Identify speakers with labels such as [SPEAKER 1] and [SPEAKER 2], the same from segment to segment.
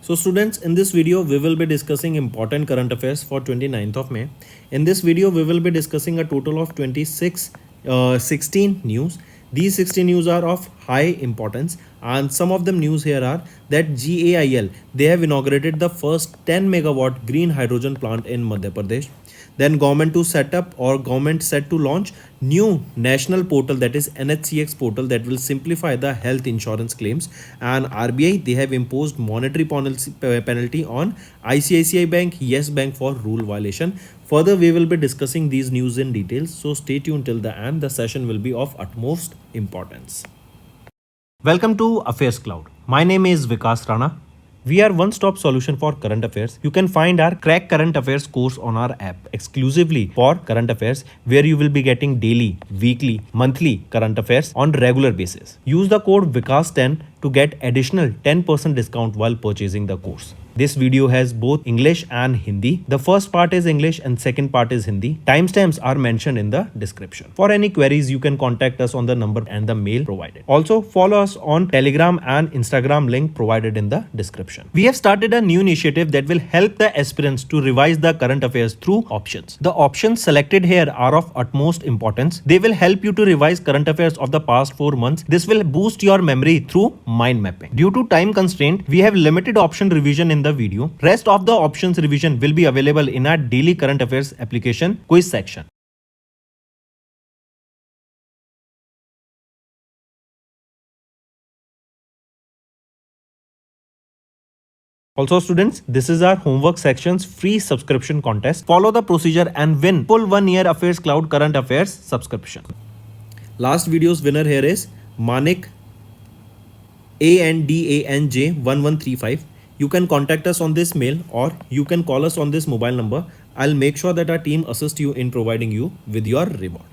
[SPEAKER 1] So students, in this video, we will be discussing important current affairs for 29th of May. In this video, we will be discussing a total of 16 news. These 16 news are of high importance, and some of them news here are that GAIL, they have inaugurated the first 10 megawatt green hydrogen plant in Madhya Pradesh. Then government to set up or government set to launch new national portal, that is NHCX portal, that will simplify the health insurance claims. And RBI, they have imposed monetary penalty on ICICI Bank, Yes Bank for rule violation. Further, we will be discussing these news in details, so stay tuned till the end. The session will be of utmost importance. Welcome to Affairs Cloud. My name is Vikas Rana. We are one-stop solution for current affairs. You can find our Crack Current Affairs course on our app exclusively for current affairs, where you will be getting daily, weekly, monthly current affairs on regular basis. Use the code VIKAS10 to get additional 10% discount while purchasing the course. This video has both English and Hindi. The first part is English and second part is Hindi. Timestamps are mentioned in the description. For any queries, you can contact us on the number and the mail provided. Also, follow us on Telegram and Instagram, link provided in the description. We have started a new initiative that will help the aspirants to revise the current affairs through options. The options selected here are of utmost importance. They will help you to revise current affairs of the past 4 months. This will boost your memory through mind mapping. Due to time constraint, we have limited option revision in the video. Rest of the options revision will be available in our daily current affairs application quiz section. Also students, this is our homework section's free subscription contest. Follow the procedure and win full 1 year Affairs Cloud current affairs subscription. Last video's winner here is Manik ANDANJ1135. You can contact us on this mail or you can call us on this mobile number. I'll make sure that our team assists you in providing you with your reward.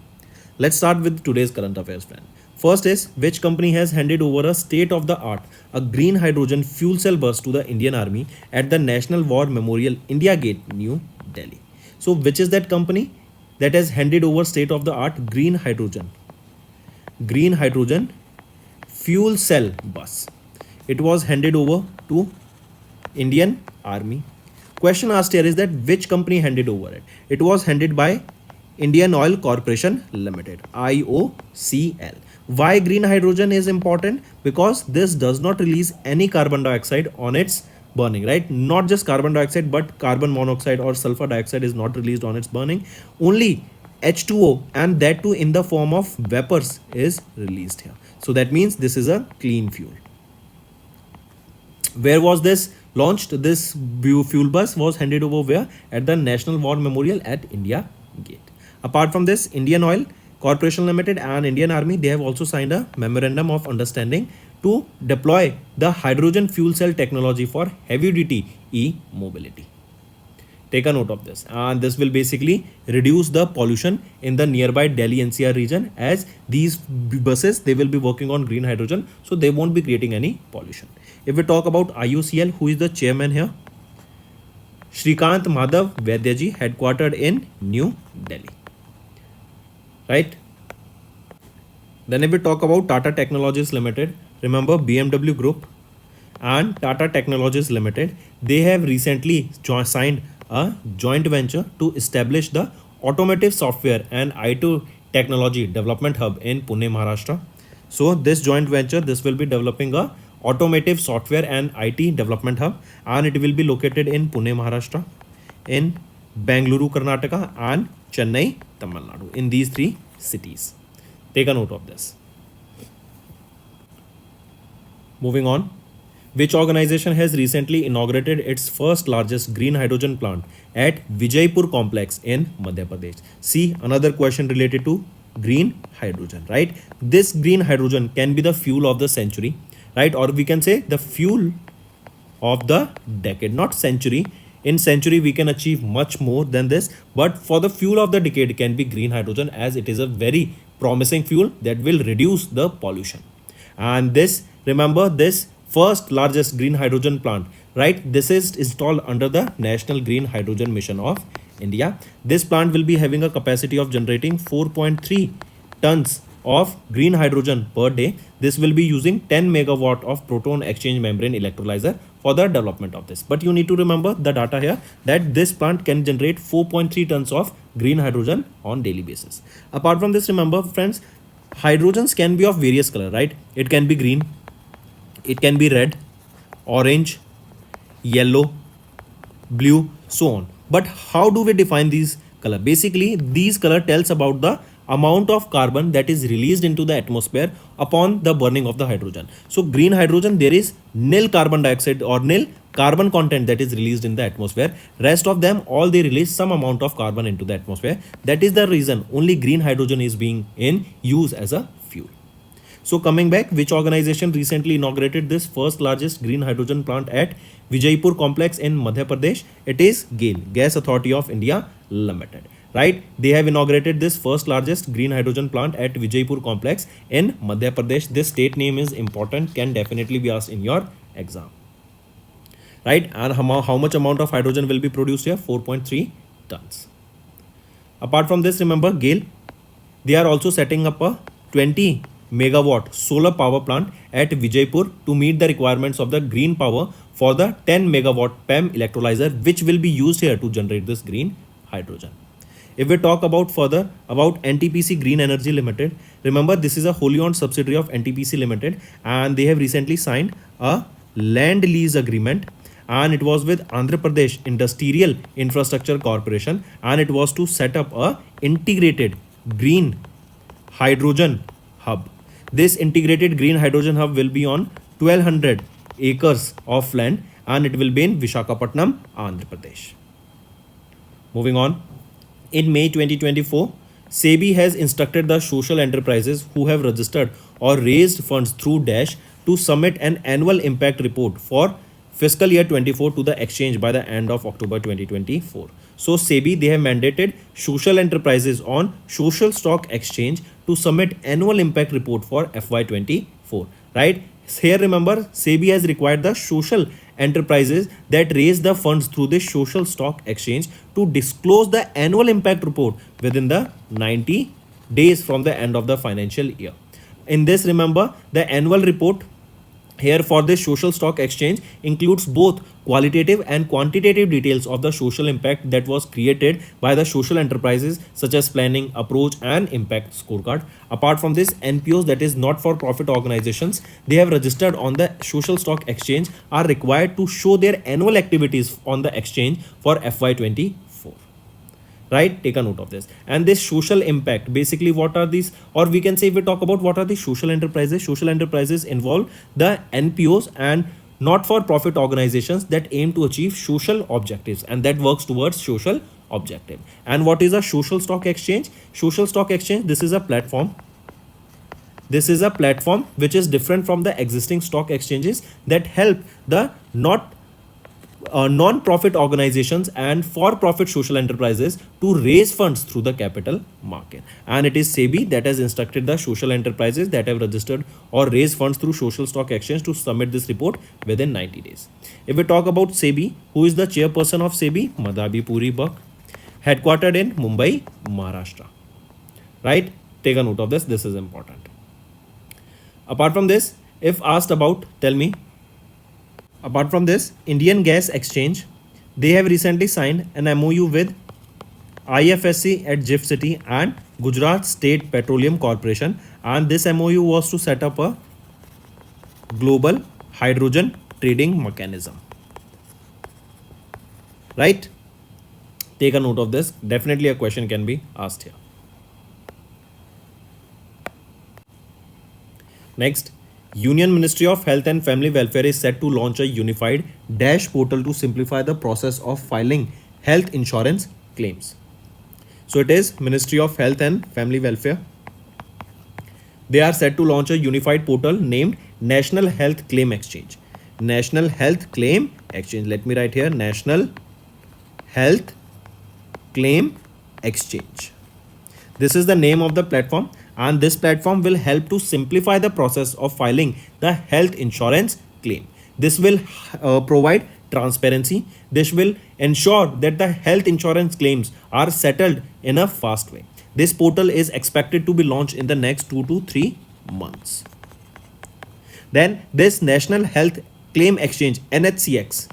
[SPEAKER 1] Let's start with today's current affairs, friend. First is, which company has handed over a state-of-the-art, a green hydrogen fuel cell bus to the Indian Army at the National War Memorial, India Gate, New Delhi? So, which is that company that has handed over state-of-the-art green hydrogen fuel cell bus? It was handed over to Indian Army. Question asked here is that which company handed over it? It was handed by Indian Oil Corporation Limited, IOCL. Why green hydrogen is important? Because this does not release any carbon dioxide on its burning, right? Not just carbon dioxide, but carbon monoxide or sulfur dioxide is not released on its burning. Only H2O, and that too in the form of vapors, is released here. So that means this is a clean fuel. Where was this launched? This fuel bus was handed over where? At the National War Memorial at India Gate. Apart from this, Indian Oil Corporation Limited and Indian Army, they have also signed a memorandum of understanding to deploy the hydrogen fuel cell technology for heavy duty e-mobility. Take a note of this, and this will basically reduce the pollution in the nearby Delhi NCR region, as these buses, they will be working on green hydrogen, so they won't be creating any pollution. If we talk about IOCL, who is the chairman here? Shrikant Madhav Vaidyaji, headquartered in New Delhi. Right? Then if we talk about Tata Technologies Limited, remember BMW Group and Tata Technologies Limited, they have recently signed a joint venture to establish the Automotive Software and IT Technology Development Hub in Pune, Maharashtra. So this joint venture, this will be developing a Automotive Software and IT Development Hub, and it will be located in Pune, Maharashtra, in Bengaluru, Karnataka, and Chennai, Tamil Nadu, in these 3 cities. Take a note of this. Moving on. Which organization has recently inaugurated its first largest green hydrogen plant at Vijaypur complex in Madhya Pradesh? See, another question related to green hydrogen, right? This green hydrogen can be the fuel of the century, right? Or we can say the fuel of the decade, not century. In century, we can achieve much more than this, but for the fuel of the decade can be green hydrogen, as it is a very promising fuel that will reduce the pollution. And this, remember, this first largest green hydrogen plant, right? This is installed under the National Green Hydrogen Mission of India. This plant will be having a capacity of generating 4.3 tons of green hydrogen per day. This will be using 10 megawatt of proton exchange membrane electrolyzer for the development of this. But you need to remember the data here that this plant can generate 4.3 tons of green hydrogen on daily basis. Apart from this, remember friends, hydrogens can be of various color, right? It can be green, it can be red, orange, yellow, blue, so on. But how do we define these color? Basically, these color tells about the amount of carbon that is released into the atmosphere upon the burning of the hydrogen. So green hydrogen, there is nil carbon dioxide or nil carbon content that is released in the atmosphere. Rest of them, all they release some amount of carbon into the atmosphere. That is the reason only green hydrogen is being in use as a fuel. So coming back, which organization recently inaugurated this first largest green hydrogen plant at Vijaypur complex in Madhya Pradesh? It is GAIL, Gas Authority of India Limited. Right? They have inaugurated this first largest green hydrogen plant at Vijaypur complex in Madhya Pradesh. This state name is important, can definitely be asked in your exam. Right? And how much amount of hydrogen will be produced here? 4.3 tons. Apart from this, remember GAIL, they are also setting up a 20 megawatt solar power plant at Vijaypur to meet the requirements of the green power for the 10 megawatt PEM electrolyzer, which will be used here to generate this green hydrogen. If we talk about further about NTPC Green Energy Limited, remember this is a wholly owned subsidiary of NTPC Limited, and they have recently signed a land lease agreement, and it was with Andhra Pradesh Industrial Infrastructure Corporation, and it was to set up a integrated green hydrogen hub. This integrated green hydrogen hub will be on 1200 acres of land, and it will be in Visakhapatnam, Andhra Pradesh. Moving on. In May 2024, SEBI has instructed the social enterprises who have registered or raised funds through Dash to submit an annual impact report for fiscal year 24 to the exchange by the end of October 2024. So SEBI, they have mandated social enterprises on social stock exchange to submit annual impact report for FY24, right? Here remember, SEBI has required the social enterprises that raise the funds through this social stock exchange to disclose the annual impact report within the 90 days from the end of the financial year. In this, remember, the annual report here for this social stock exchange includes both qualitative and quantitative details of the social impact that was created by the social enterprises, such as planning, approach, and impact scorecard. Apart from this, NPOs, that is not for profit organizations, they have registered on the social stock exchange, are required to show their annual activities on the exchange for FY24. Right? Take a note of this. And this social impact, basically what are these, or we can say, if we talk about what are the social enterprises involve the NPOs and not for profit organizations that aim to achieve social objectives and that works towards social objective. And what is a social stock exchange? Social stock exchange, this is a platform which is different from the existing stock exchanges that help the non-profit organizations and for-profit social enterprises to raise funds through the capital market. And it is SEBI that has instructed the social enterprises that have registered or raised funds through social stock exchange to submit this report within 90 days. If we talk about SEBI, who is the chairperson of SEBI? Madhabi Puri Buck, headquartered in Mumbai, Maharashtra. Right? Take a note of this. This is important. Apart from this, if asked about, tell me. Apart from this, Indian Gas Exchange, they have recently signed an MOU with IFSC at GIFT City and Gujarat State Petroleum Corporation, and this MOU was to set up a global hydrogen trading mechanism. Right? Take a note of this. Definitely a question can be asked here. Next, Union Ministry of Health and Family Welfare is set to launch a unified Dash portal to simplify the process of filing health insurance claims. So it is Ministry of Health and Family Welfare. They are set to launch a unified portal named National Health Claim Exchange. National Health Claim Exchange. Let me write here, National Health Claim Exchange. This is the name of the platform, and this platform will help to simplify the process of filing the health insurance claim. This will provide transparency. This will ensure that the health insurance claims are settled in a fast way. This portal is expected to be launched in the next 2 to 3 months. Then this National Health Claim Exchange, NHCX.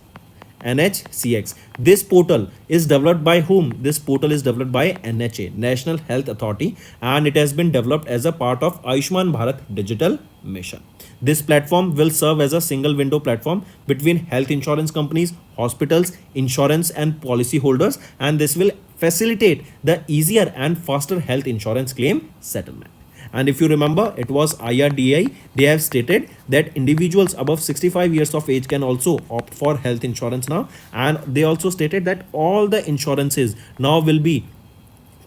[SPEAKER 1] This portal is developed by whom? This portal is developed by NHA, National Health Authority, and it has been developed as a part of Ayushman Bharat Digital Mission. This platform will serve as a single window platform between health insurance companies, hospitals, insurance and policy holders, and this will facilitate the easier and faster health insurance claim settlement. And if you remember, it was IRDAI. They have stated that individuals above 65 years of age can also opt for health insurance now. And they also stated that all the insurances now will be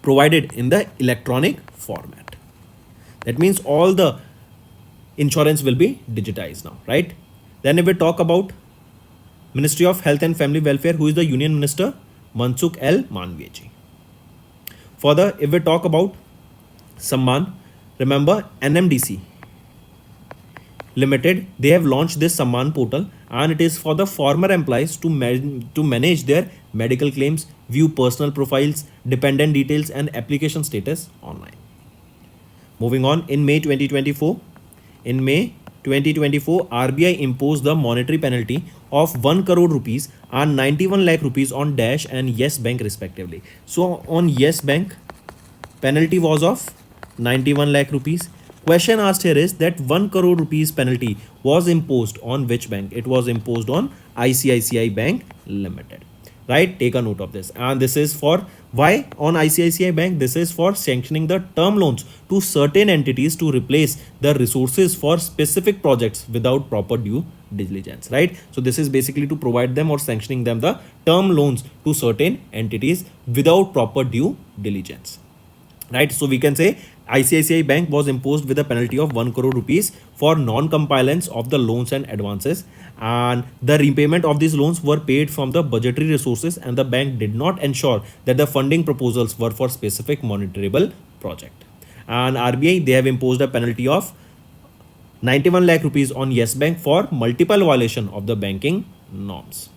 [SPEAKER 1] provided in the electronic format. That means all the insurance will be digitized now, right? Then if we talk about Ministry of Health and Family Welfare, who is the Union Minister? Mansukh L. Manviya ji. Further, if we talk about Samman, remember NMDC Limited, they have launched this Samman portal, and it is for the former employees to manage their medical claims, view personal profiles, dependent details and application status online. Moving on, in May 2024, RBI imposed the monetary penalty of 1 crore rupees and 91 lakh rupees on Dash and Yes Bank respectively. So on Yes Bank, penalty was of 91 lakh rupees. Question asked here is that 1 crore rupees penalty was imposed on which bank? It was imposed on ICICI Bank Limited. Right? Take a note of this. And this is for why on ICICI Bank? This is for sanctioning the term loans to certain entities to replace the resources for specific projects without proper due diligence. Right? So this is basically to provide them or sanctioning them the term loans to certain entities without proper due diligence. Right? So we can say ICICI Bank was imposed with a penalty of 1 crore rupees for non-compliance of the loans and advances, and the repayment of these loans were paid from the budgetary resources, and the bank did not ensure that the funding proposals were for specific monitorable project. And RBI, they have imposed a penalty of 91 lakh rupees on Yes Bank for multiple violation of the banking norms.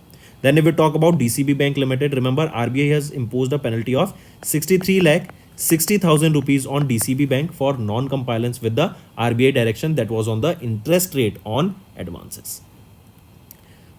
[SPEAKER 1] Then if we talk about DCB Bank Limited, remember RBI has imposed a penalty of 63 lakh 60,000 rupees on DCB Bank for non-compliance with the RBI direction that was on the interest rate on advances.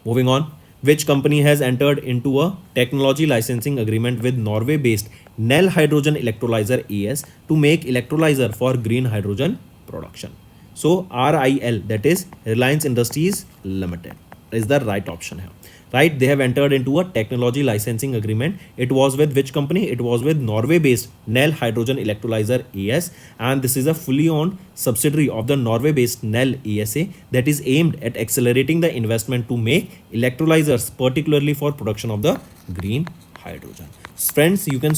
[SPEAKER 1] Moving on, which company has entered into a technology licensing agreement with Norway-based Nel Hydrogen Electrolyzer AS to make electrolyzer for green hydrogen production? So RIL, that is Reliance Industries Limited, is the right option here. Right, they have entered into a technology licensing agreement. It was with which company? It was with Norway-based Nel Hydrogen Electrolyzer AS, and this is a fully owned subsidiary of the Norway-based Nel ASA that is aimed at accelerating the investment to make electrolyzers, particularly for production of the green hydrogen. Friends, you can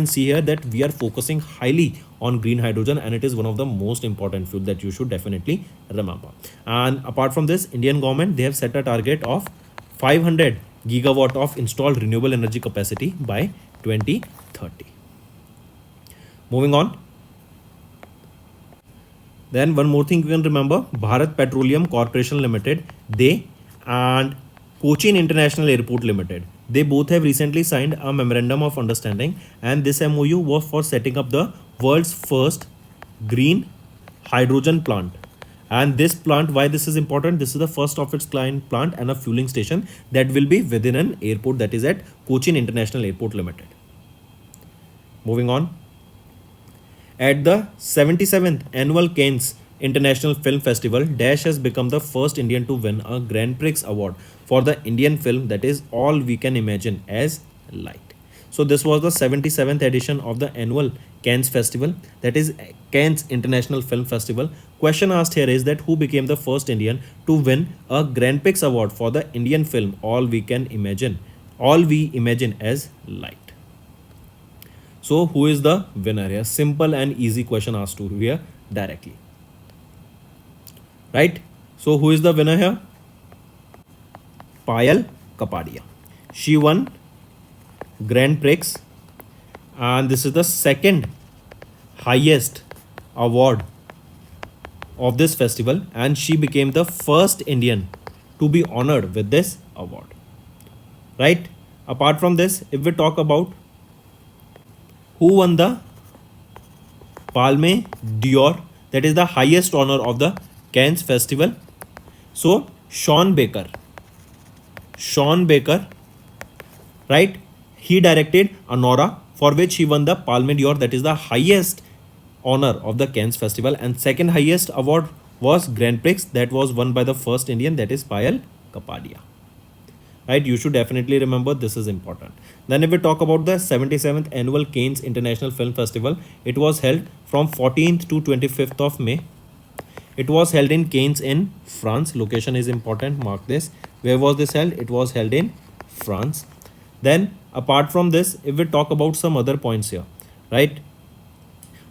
[SPEAKER 1] see here that we are focusing highly on green hydrogen, and it is one of the most important fuel that you should definitely remember. And apart from this, Indian government, they have set a target of 500 gigawatt of installed renewable energy capacity by 2030. Moving on. Then one more thing you can remember, Bharat Petroleum Corporation Limited, they and Cochin International Airport Limited, they both have recently signed a memorandum of understanding, and this MOU was for setting up the world's first green hydrogen plant. And this plant, why this is important? This is the first of its kind plant and a fueling station that will be within an airport, that is at Cochin International Airport Limited. Moving on. At the 77th Annual Cannes International Film Festival, Dash has become the first Indian to win a Grand Prix award for the Indian film that is All We Can Imagine as Light. So this was the 77th edition of the annual Cannes Festival, that is Cannes International Film Festival. Question asked here is that who became the first Indian to win a Grand Prix award for the Indian film All We Imagine as Light. So who is the winner here? Simple and easy question asked to here directly. Right? So who is the winner here? Payal Kapadia. She won Grand Prix, and this is the second highest award of this festival, and she became the first Indian to be honored with this award. Right? Apart from this, if we talk about who won the Palme d'Or, that is the highest honor of the Cannes Festival. So Sean Baker, right? He directed Anora, for which he won the Palme d'Or, that is the highest honor of the Cannes Festival, and second highest award was Grand Prix, that was won by the first Indian, that is Payal Kapadia. Right, you should definitely remember, this is important. Then if we talk about the 77th annual Cannes International Film Festival, it was held from 14th to 25th of May. It was held in Cannes in France. Location is important, mark this. Where was this held? It was held in France. Then apart from this, if we talk about some other points here, right?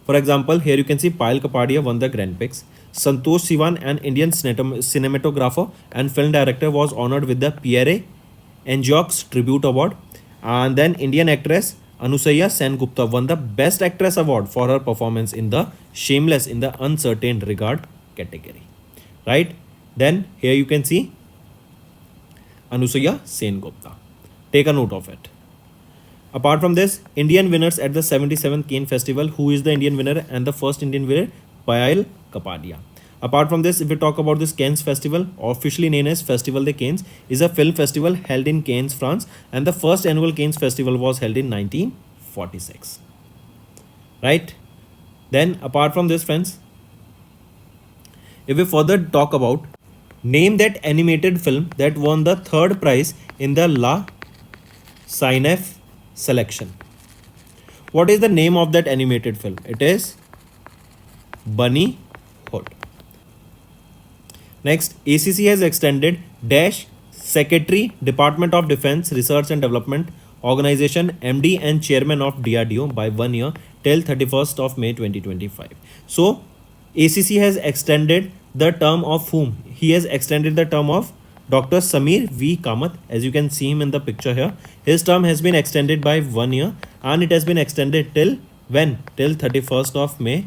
[SPEAKER 1] For example, here you can see Payal Kapadia won the Grand Prix. Santosh Sivan, an Indian cinematographer and film director, was honored with the Pierre Enjox Tribute Award. And then Indian actress Anusaiya Sen-Gupta won the Best Actress Award for her performance in the Shameless in the Uncertain Regard category. Right? Then here you can see Anusaiya Sen-Gupta. Take a note of it. Apart from this, Indian winners at the 77th Cannes Festival. Who is the Indian winner? And the first Indian winner, Payal Kapadia. Apart from this, if we talk about this Cannes Festival, officially known as Festival de Cannes, is a film festival held in Cannes, France, and the first annual Cannes Festival was held in 1946. Right? Then, apart from this, friends, if we further talk about, name that animated film that won the third prize in the La Cinef selection. What is the name of that animated film? It is Bunny Hood. Next, ACC has extended Dash Secretary, Department of Defense Research and Development Organization, MD and Chairman of DRDO by 1 year till 31st of May 2025. So, ACC has extended the term of whom? He has extended the term of Dr. Samir V. Kamath, as you can see him in the picture here. His term has been extended by 1 year and it has been extended till when? Till 31st of May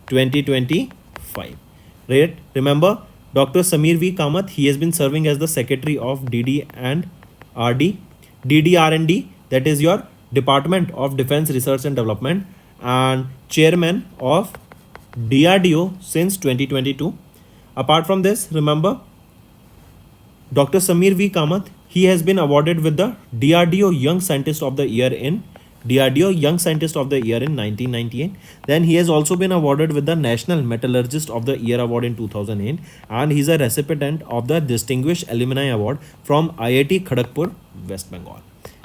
[SPEAKER 1] 2025. Right? Remember, Dr. Samir V. Kamath, he has been serving as the Secretary of DDR&D, that is your Department of Defense Research and Development, and Chairman of DRDO since 2022. Apart from this, remember, Dr. Samir V. Kamath, he has been awarded with the DRDO Young Scientist of the Year in 1998. Then he has also been awarded with the National Metallurgist of the Year Award in 2008, and he is a recipient of the Distinguished Alumni Award from IIT Kharagpur, West Bengal.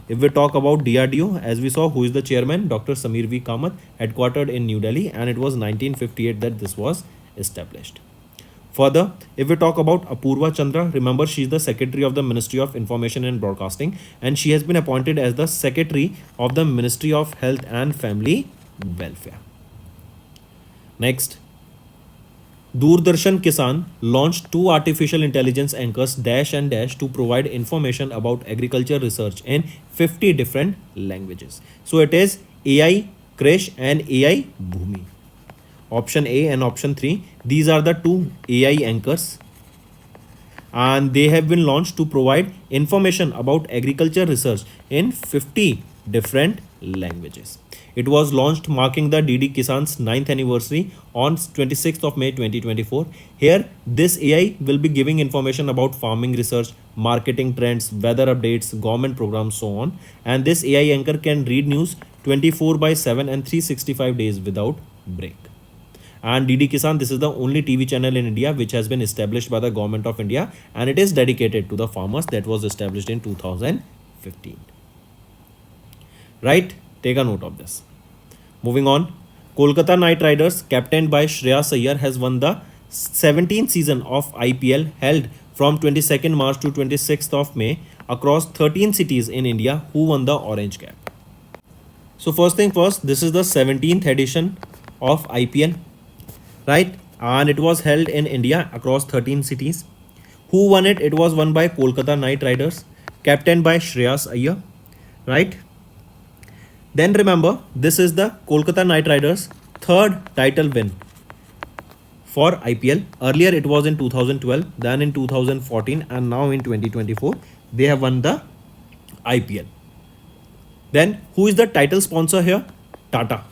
[SPEAKER 1] If we talk about DRDO, as we saw, who is the chairman? Dr. Samir V. Kamath, headquartered in New Delhi, and it was 1958 that this was established. Further, if we talk about Apurva Chandra, remember she is the Secretary of the Ministry of Information and Broadcasting, and she has been appointed as the Secretary of the Ministry of Health and Family Welfare. Next, Doordarshan Kisan launched 2 artificial intelligence anchors Dash and Dash to provide information about agriculture research in 50 different languages. So it is AI Krish and AI Bhumi. Option A and option 3, these are the 2 AI anchors, and they have been launched to provide information about agriculture research in 50 different languages. It was launched marking the DD Kisan's 9th anniversary on 26th of May 2024. Here, this AI will be giving information about farming research, marketing trends, weather updates, government programs, so on. And this AI anchor can read news 24/7 and 365 days without break. And DD Kisan, this is the only TV channel in India which has been established by the Government of India, and it is dedicated to the farmers. That was established in 2015. Right? Take a note of this. Moving on, Kolkata Knight Riders, captained by Shreyas Iyer, has won the 17th season of IPL held from 22nd March to 26th of May across 13 cities in India. Who won the orange cap? So first thing first, this is the 17th edition of IPL. Right, and it was held in India across 13 cities. Who won it? It was won by Kolkata Knight Riders, captained by Shreyas Iyer. Right. Then remember, this is the Kolkata Knight Riders' 3rd title win for IPL. Earlier it was in 2012, then in 2014, and now in 2024 they have won the IPL. Then who is the title sponsor here? Tata.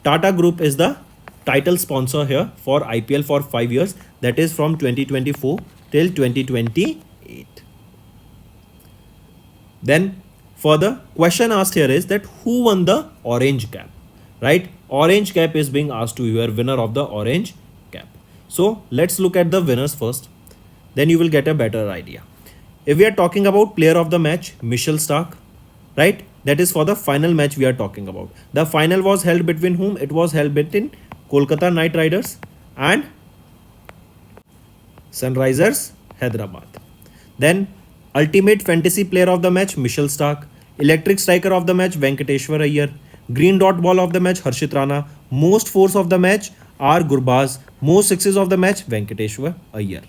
[SPEAKER 1] Tata Group is the title sponsor here for IPL for 5 years, that is from 2024 till 2028. Then further question asked here is that who won the orange cap, right? Orange cap is being asked to you, are winner of the orange cap. So let's look at the winners first, then you will get a better idea. If we are talking about player of the match, Mitchell Starc, right? That is for the final match we are talking about. The final was held between whom? It was held between Kolkata Knight Riders and Sunrisers Hyderabad. Then ultimate fantasy player of the match, Mitchell Starc. Electric striker of the match, Venkateshwar Iyer. Green dot ball of the match, Harshit Rana. Most fours of the match, R. Gurbaz. Most sixes of the match, Venkateshwar Iyer.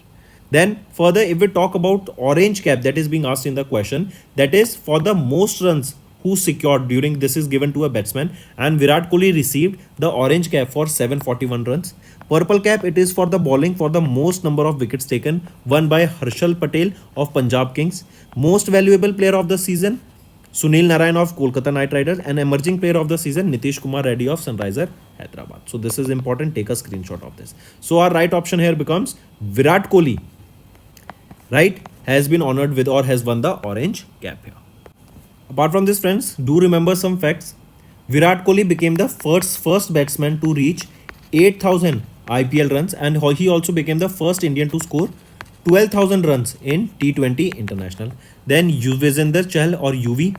[SPEAKER 1] Then further, if we talk about orange cap that is being asked in the question, that is for the most runs who secured during this is given to a batsman, and Virat Kohli received the orange cap for 741 runs. Purple cap, it is for the bowling for the most number of wickets taken, won by Harshal Patel of Punjab Kings. Most valuable player of the season, Sunil Narayan of Kolkata Knight Riders, and emerging player of the season, Nitish Kumar Reddy of Sunrisers Hyderabad. So this is important, take a screenshot of this. So our right option here becomes Virat Kohli, right, has been honored with or has won the orange cap here. Apart from this, friends, do remember some facts. Virat Kohli became the first batsman to reach 8,000 IPL runs, and he also became the first Indian to score 12,000 runs in T20 International. Then Yuzvendra Chahal or UV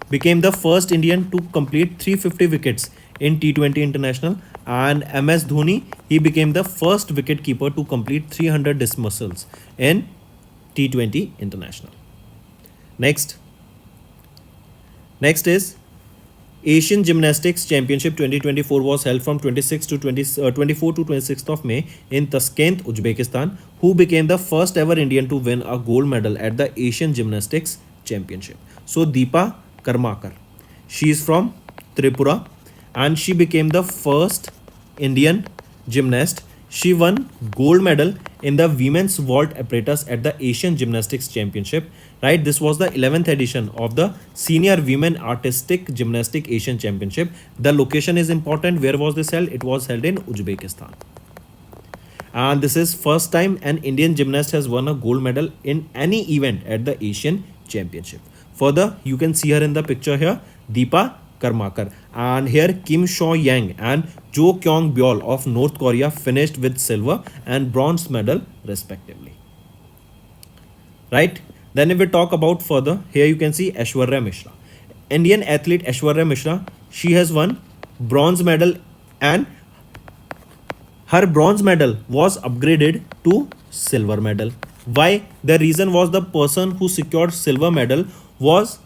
[SPEAKER 1] became the first Indian to complete 350 wickets in T20 International, and MS Dhoni, he became the first wicket keeper to complete 300 dismissals in T20 International. Next is Asian Gymnastics Championship 2024 was held from 24 to 26th of May in Tashkent, Uzbekistan. Who became the first ever Indian to win a gold medal at the Asian Gymnastics Championship? So Deepa Karmakar, she is from Tripura, and she became the first Indian gymnast. She won gold medal in the women's vault apparatus at the Asian Gymnastics Championship, right? This was the 11th edition of the Senior Women Artistic Gymnastic Asian Championship. The location is important. Where was this held? It was held in Uzbekistan. And this is first time an Indian gymnast has won a gold medal in any event at the Asian Championship. Further, you can see her in the picture here, Deepa Karmakar, and here Kim Shaw Yang and Jo Kyung Byul of North Korea finished with silver and bronze medal respectively, right? Then if we talk about further, here you can see Aishwarya Mishra, Indian athlete Aishwarya Mishra, she has won bronze medal, and her bronze medal was upgraded to silver medal. Why? The reason was the person who secured silver medal was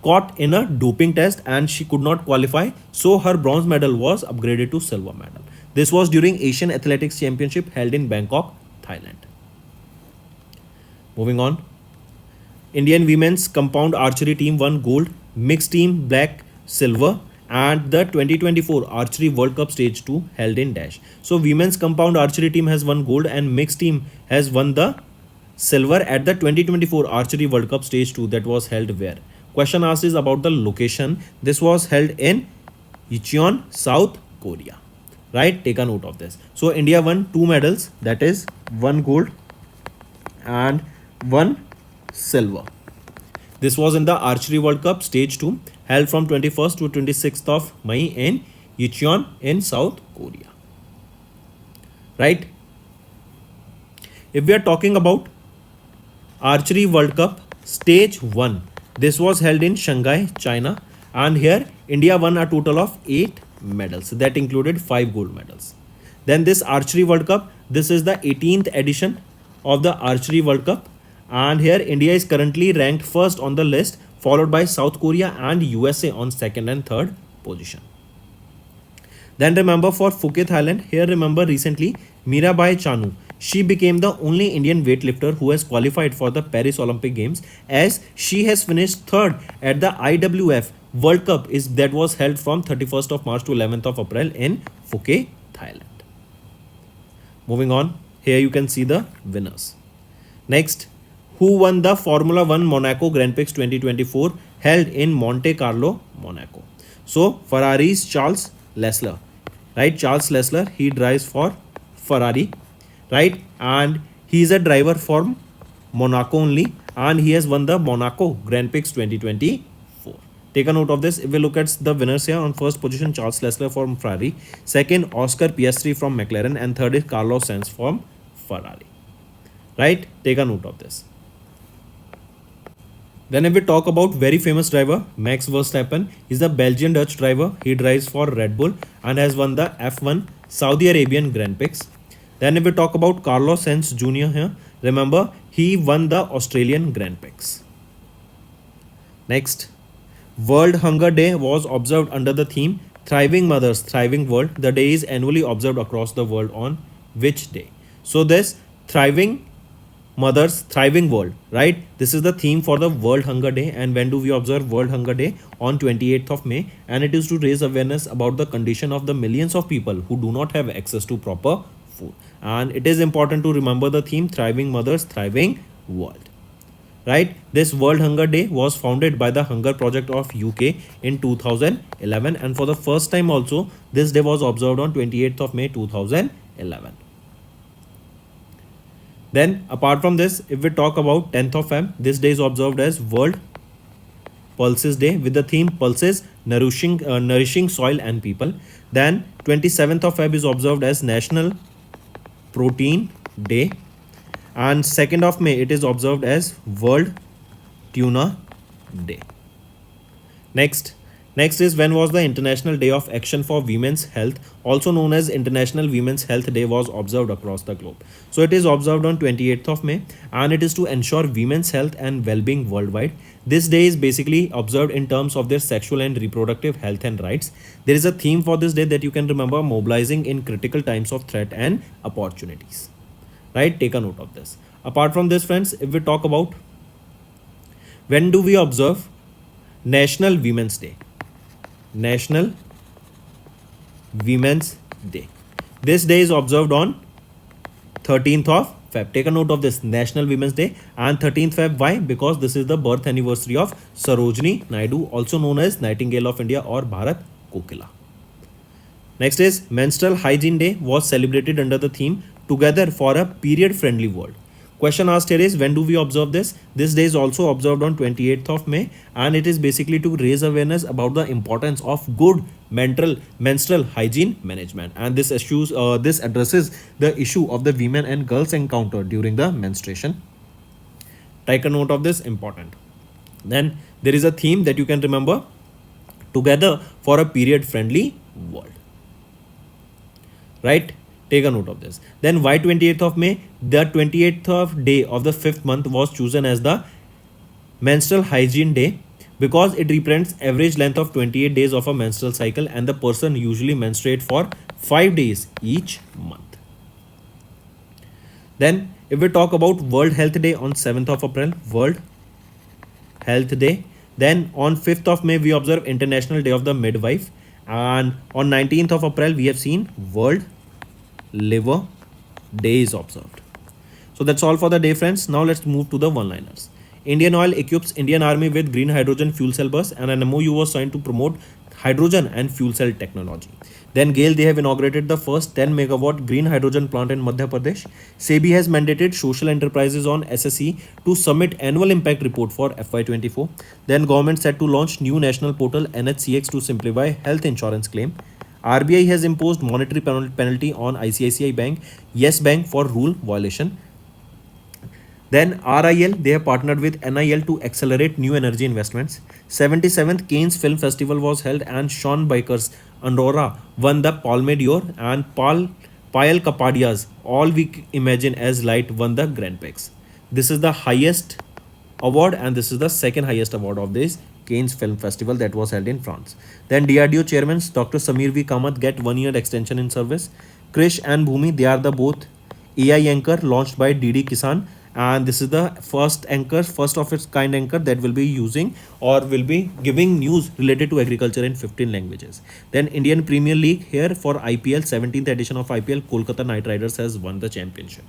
[SPEAKER 1] caught in a doping test and she could not qualify, so her bronze medal was upgraded to silver medal. This was during Asian Athletics Championship held in Bangkok, Thailand. Moving on, Indian women's compound archery team won gold, mixed team black, silver, and the 2024 Archery World Cup Stage 2 held in Dash. So women's compound archery team has won gold and mixed team has won the silver at the 2024 Archery World Cup Stage 2 that was held where? Question asked is about the location. This was held in Incheon, South Korea. Right? Take a note of this. So India won 2 medals, that is 1 gold and 1 silver. This was in the Archery World Cup Stage 2 held from 21st to 26th of May in Incheon in South Korea. Right? If we are talking about Archery World Cup Stage 1, this was held in Shanghai, China, and here India won a total of 8 medals. That included 5 gold medals. Then this Archery World Cup, this is the 18th edition of the Archery World Cup, and here India is currently ranked first on the list, followed by South Korea and USA on 2nd and 3rd position. Then remember for Phuket, Thailand, here remember recently Mirabai Chanu, she became the only Indian weightlifter who has qualified for the Paris Olympic Games, as she has finished 3rd at the IWF World Cup that was held from 31st of March to 11th of April in Phuket, Thailand. Moving on, here you can see the winners. Next, who won the Formula 1 Monaco Grand Prix 2024 held in Monte Carlo, Monaco? So Ferrari's Charles Leclerc, right? Charles Leclerc, he drives for Ferrari, right? And he is a driver for Monaco only, and he has won the Monaco Grand Prix 2024. Take a note of this. If we look at the winners here, on first position Charles Leclerc from Ferrari, second Oscar Piastri from McLaren, and third is Carlos Sainz from Ferrari, right? Take a note of this. Then if we talk about very famous driver, Max Verstappen is a Belgian Dutch driver. He drives for Red Bull and has won the F1 Saudi Arabian Grand Prix. Then if we talk about Carlos Sainz Jr. here, remember he won the Australian Grand Prix. Next, World Hunger Day was observed under the theme Thriving Mothers, Thriving World. The day is annually observed across the world on which day? So this Thriving Mothers, Thriving World, right? This is the theme for the World Hunger Day. And when do we observe World Hunger Day? On 28th of May. And it is to raise awareness about the condition of the millions of people who do not have access to proper food. And it is important to remember the theme Thriving Mothers, Thriving World, right? This World Hunger Day was founded by the Hunger Project of UK in 2011. And for the first time also, this day was observed on 28th of May 2011. Then apart from this, if we talk about 10th of Feb, this day is observed as World Pulses Day with the theme Pulses, Nourishing Soil and People. Then 27th of Feb is observed as National Protein Day. And 2nd of May, it is observed as World Tuna Day. Next is when was the International Day of Action for Women's Health, also known as International Women's Health Day, was observed across the globe. So it is observed on 28th of May, and it is to ensure women's health and well-being worldwide. This day is basically observed in terms of their sexual and reproductive health and rights. There is a theme for this day that you can remember: mobilizing in critical times of threat and opportunities. Right? Take a note of this. Apart from this, friends, if we talk about when do we observe National Women's Day? National Women's Day. This day is observed on 13th of Feb. Take a note of this, National Women's Day, and 13th Feb. Why? Because this is the birth anniversary of Sarojini Naidu, also known as Nightingale of India or Bharat Kokila. Next is Menstrual Hygiene Day was celebrated under the theme Together for a Period Friendly World. Question asked here is when do we observe this? This day is also observed on 28th of May, and it is basically to raise awareness about the importance of good menstrual hygiene management. And this addresses the issue of the women and girls encounter during the menstruation. Take a note of this, important. Then there is a theme that you can remember: Together for a Period Friendly World. Right? Take a note of this. Then why 28th of May? The 28th of day of the 5th month was chosen as the Menstrual Hygiene Day because it represents average length of 28 days of a menstrual cycle, and the person usually menstruate for 5 days each month. Then if we talk about World Health Day on 7th of April, World Health Day. Then on 5th of May, we observe International Day of the Midwife. And on 19th of April, we have seen World Liver Day is observed. So that's all for the day, friends. Now let's move to the one-liners. Indian Oil equips Indian Army with green hydrogen fuel cell bus, and an MOU was signed to promote hydrogen and fuel cell technology. Then GAIL, they have inaugurated the first 10 megawatt green hydrogen plant in Madhya Pradesh. SEBI has mandated social enterprises on SSE to submit annual impact report for FY24. Then government set to launch new national portal NHCX to simplify health insurance claim. RBI has imposed monetary penalty on ICICI Bank, Yes Bank for rule violation. Then RIL, they have partnered with NIL to accelerate new energy investments. 77th Cannes Film Festival was held, and Sean Baker's Aurora won the Palme d'Or, and Payal Kapadia's All We Imagine as Light won the Grand Prix. This is the highest award, and this is the second highest award of this Cannes Film Festival that was held in France. Then DRDO chairman Dr. Samir V. Kamath get 1 year extension in service. Krish and Bhumi, they are the both AI anchor launched by DD Kisan, and this is the first of its kind anchor that will be using or will be giving news related to agriculture in 15 languages. Then Indian Premier League here for IPL, 17th edition of IPL, Kolkata Knight Riders has won the championship.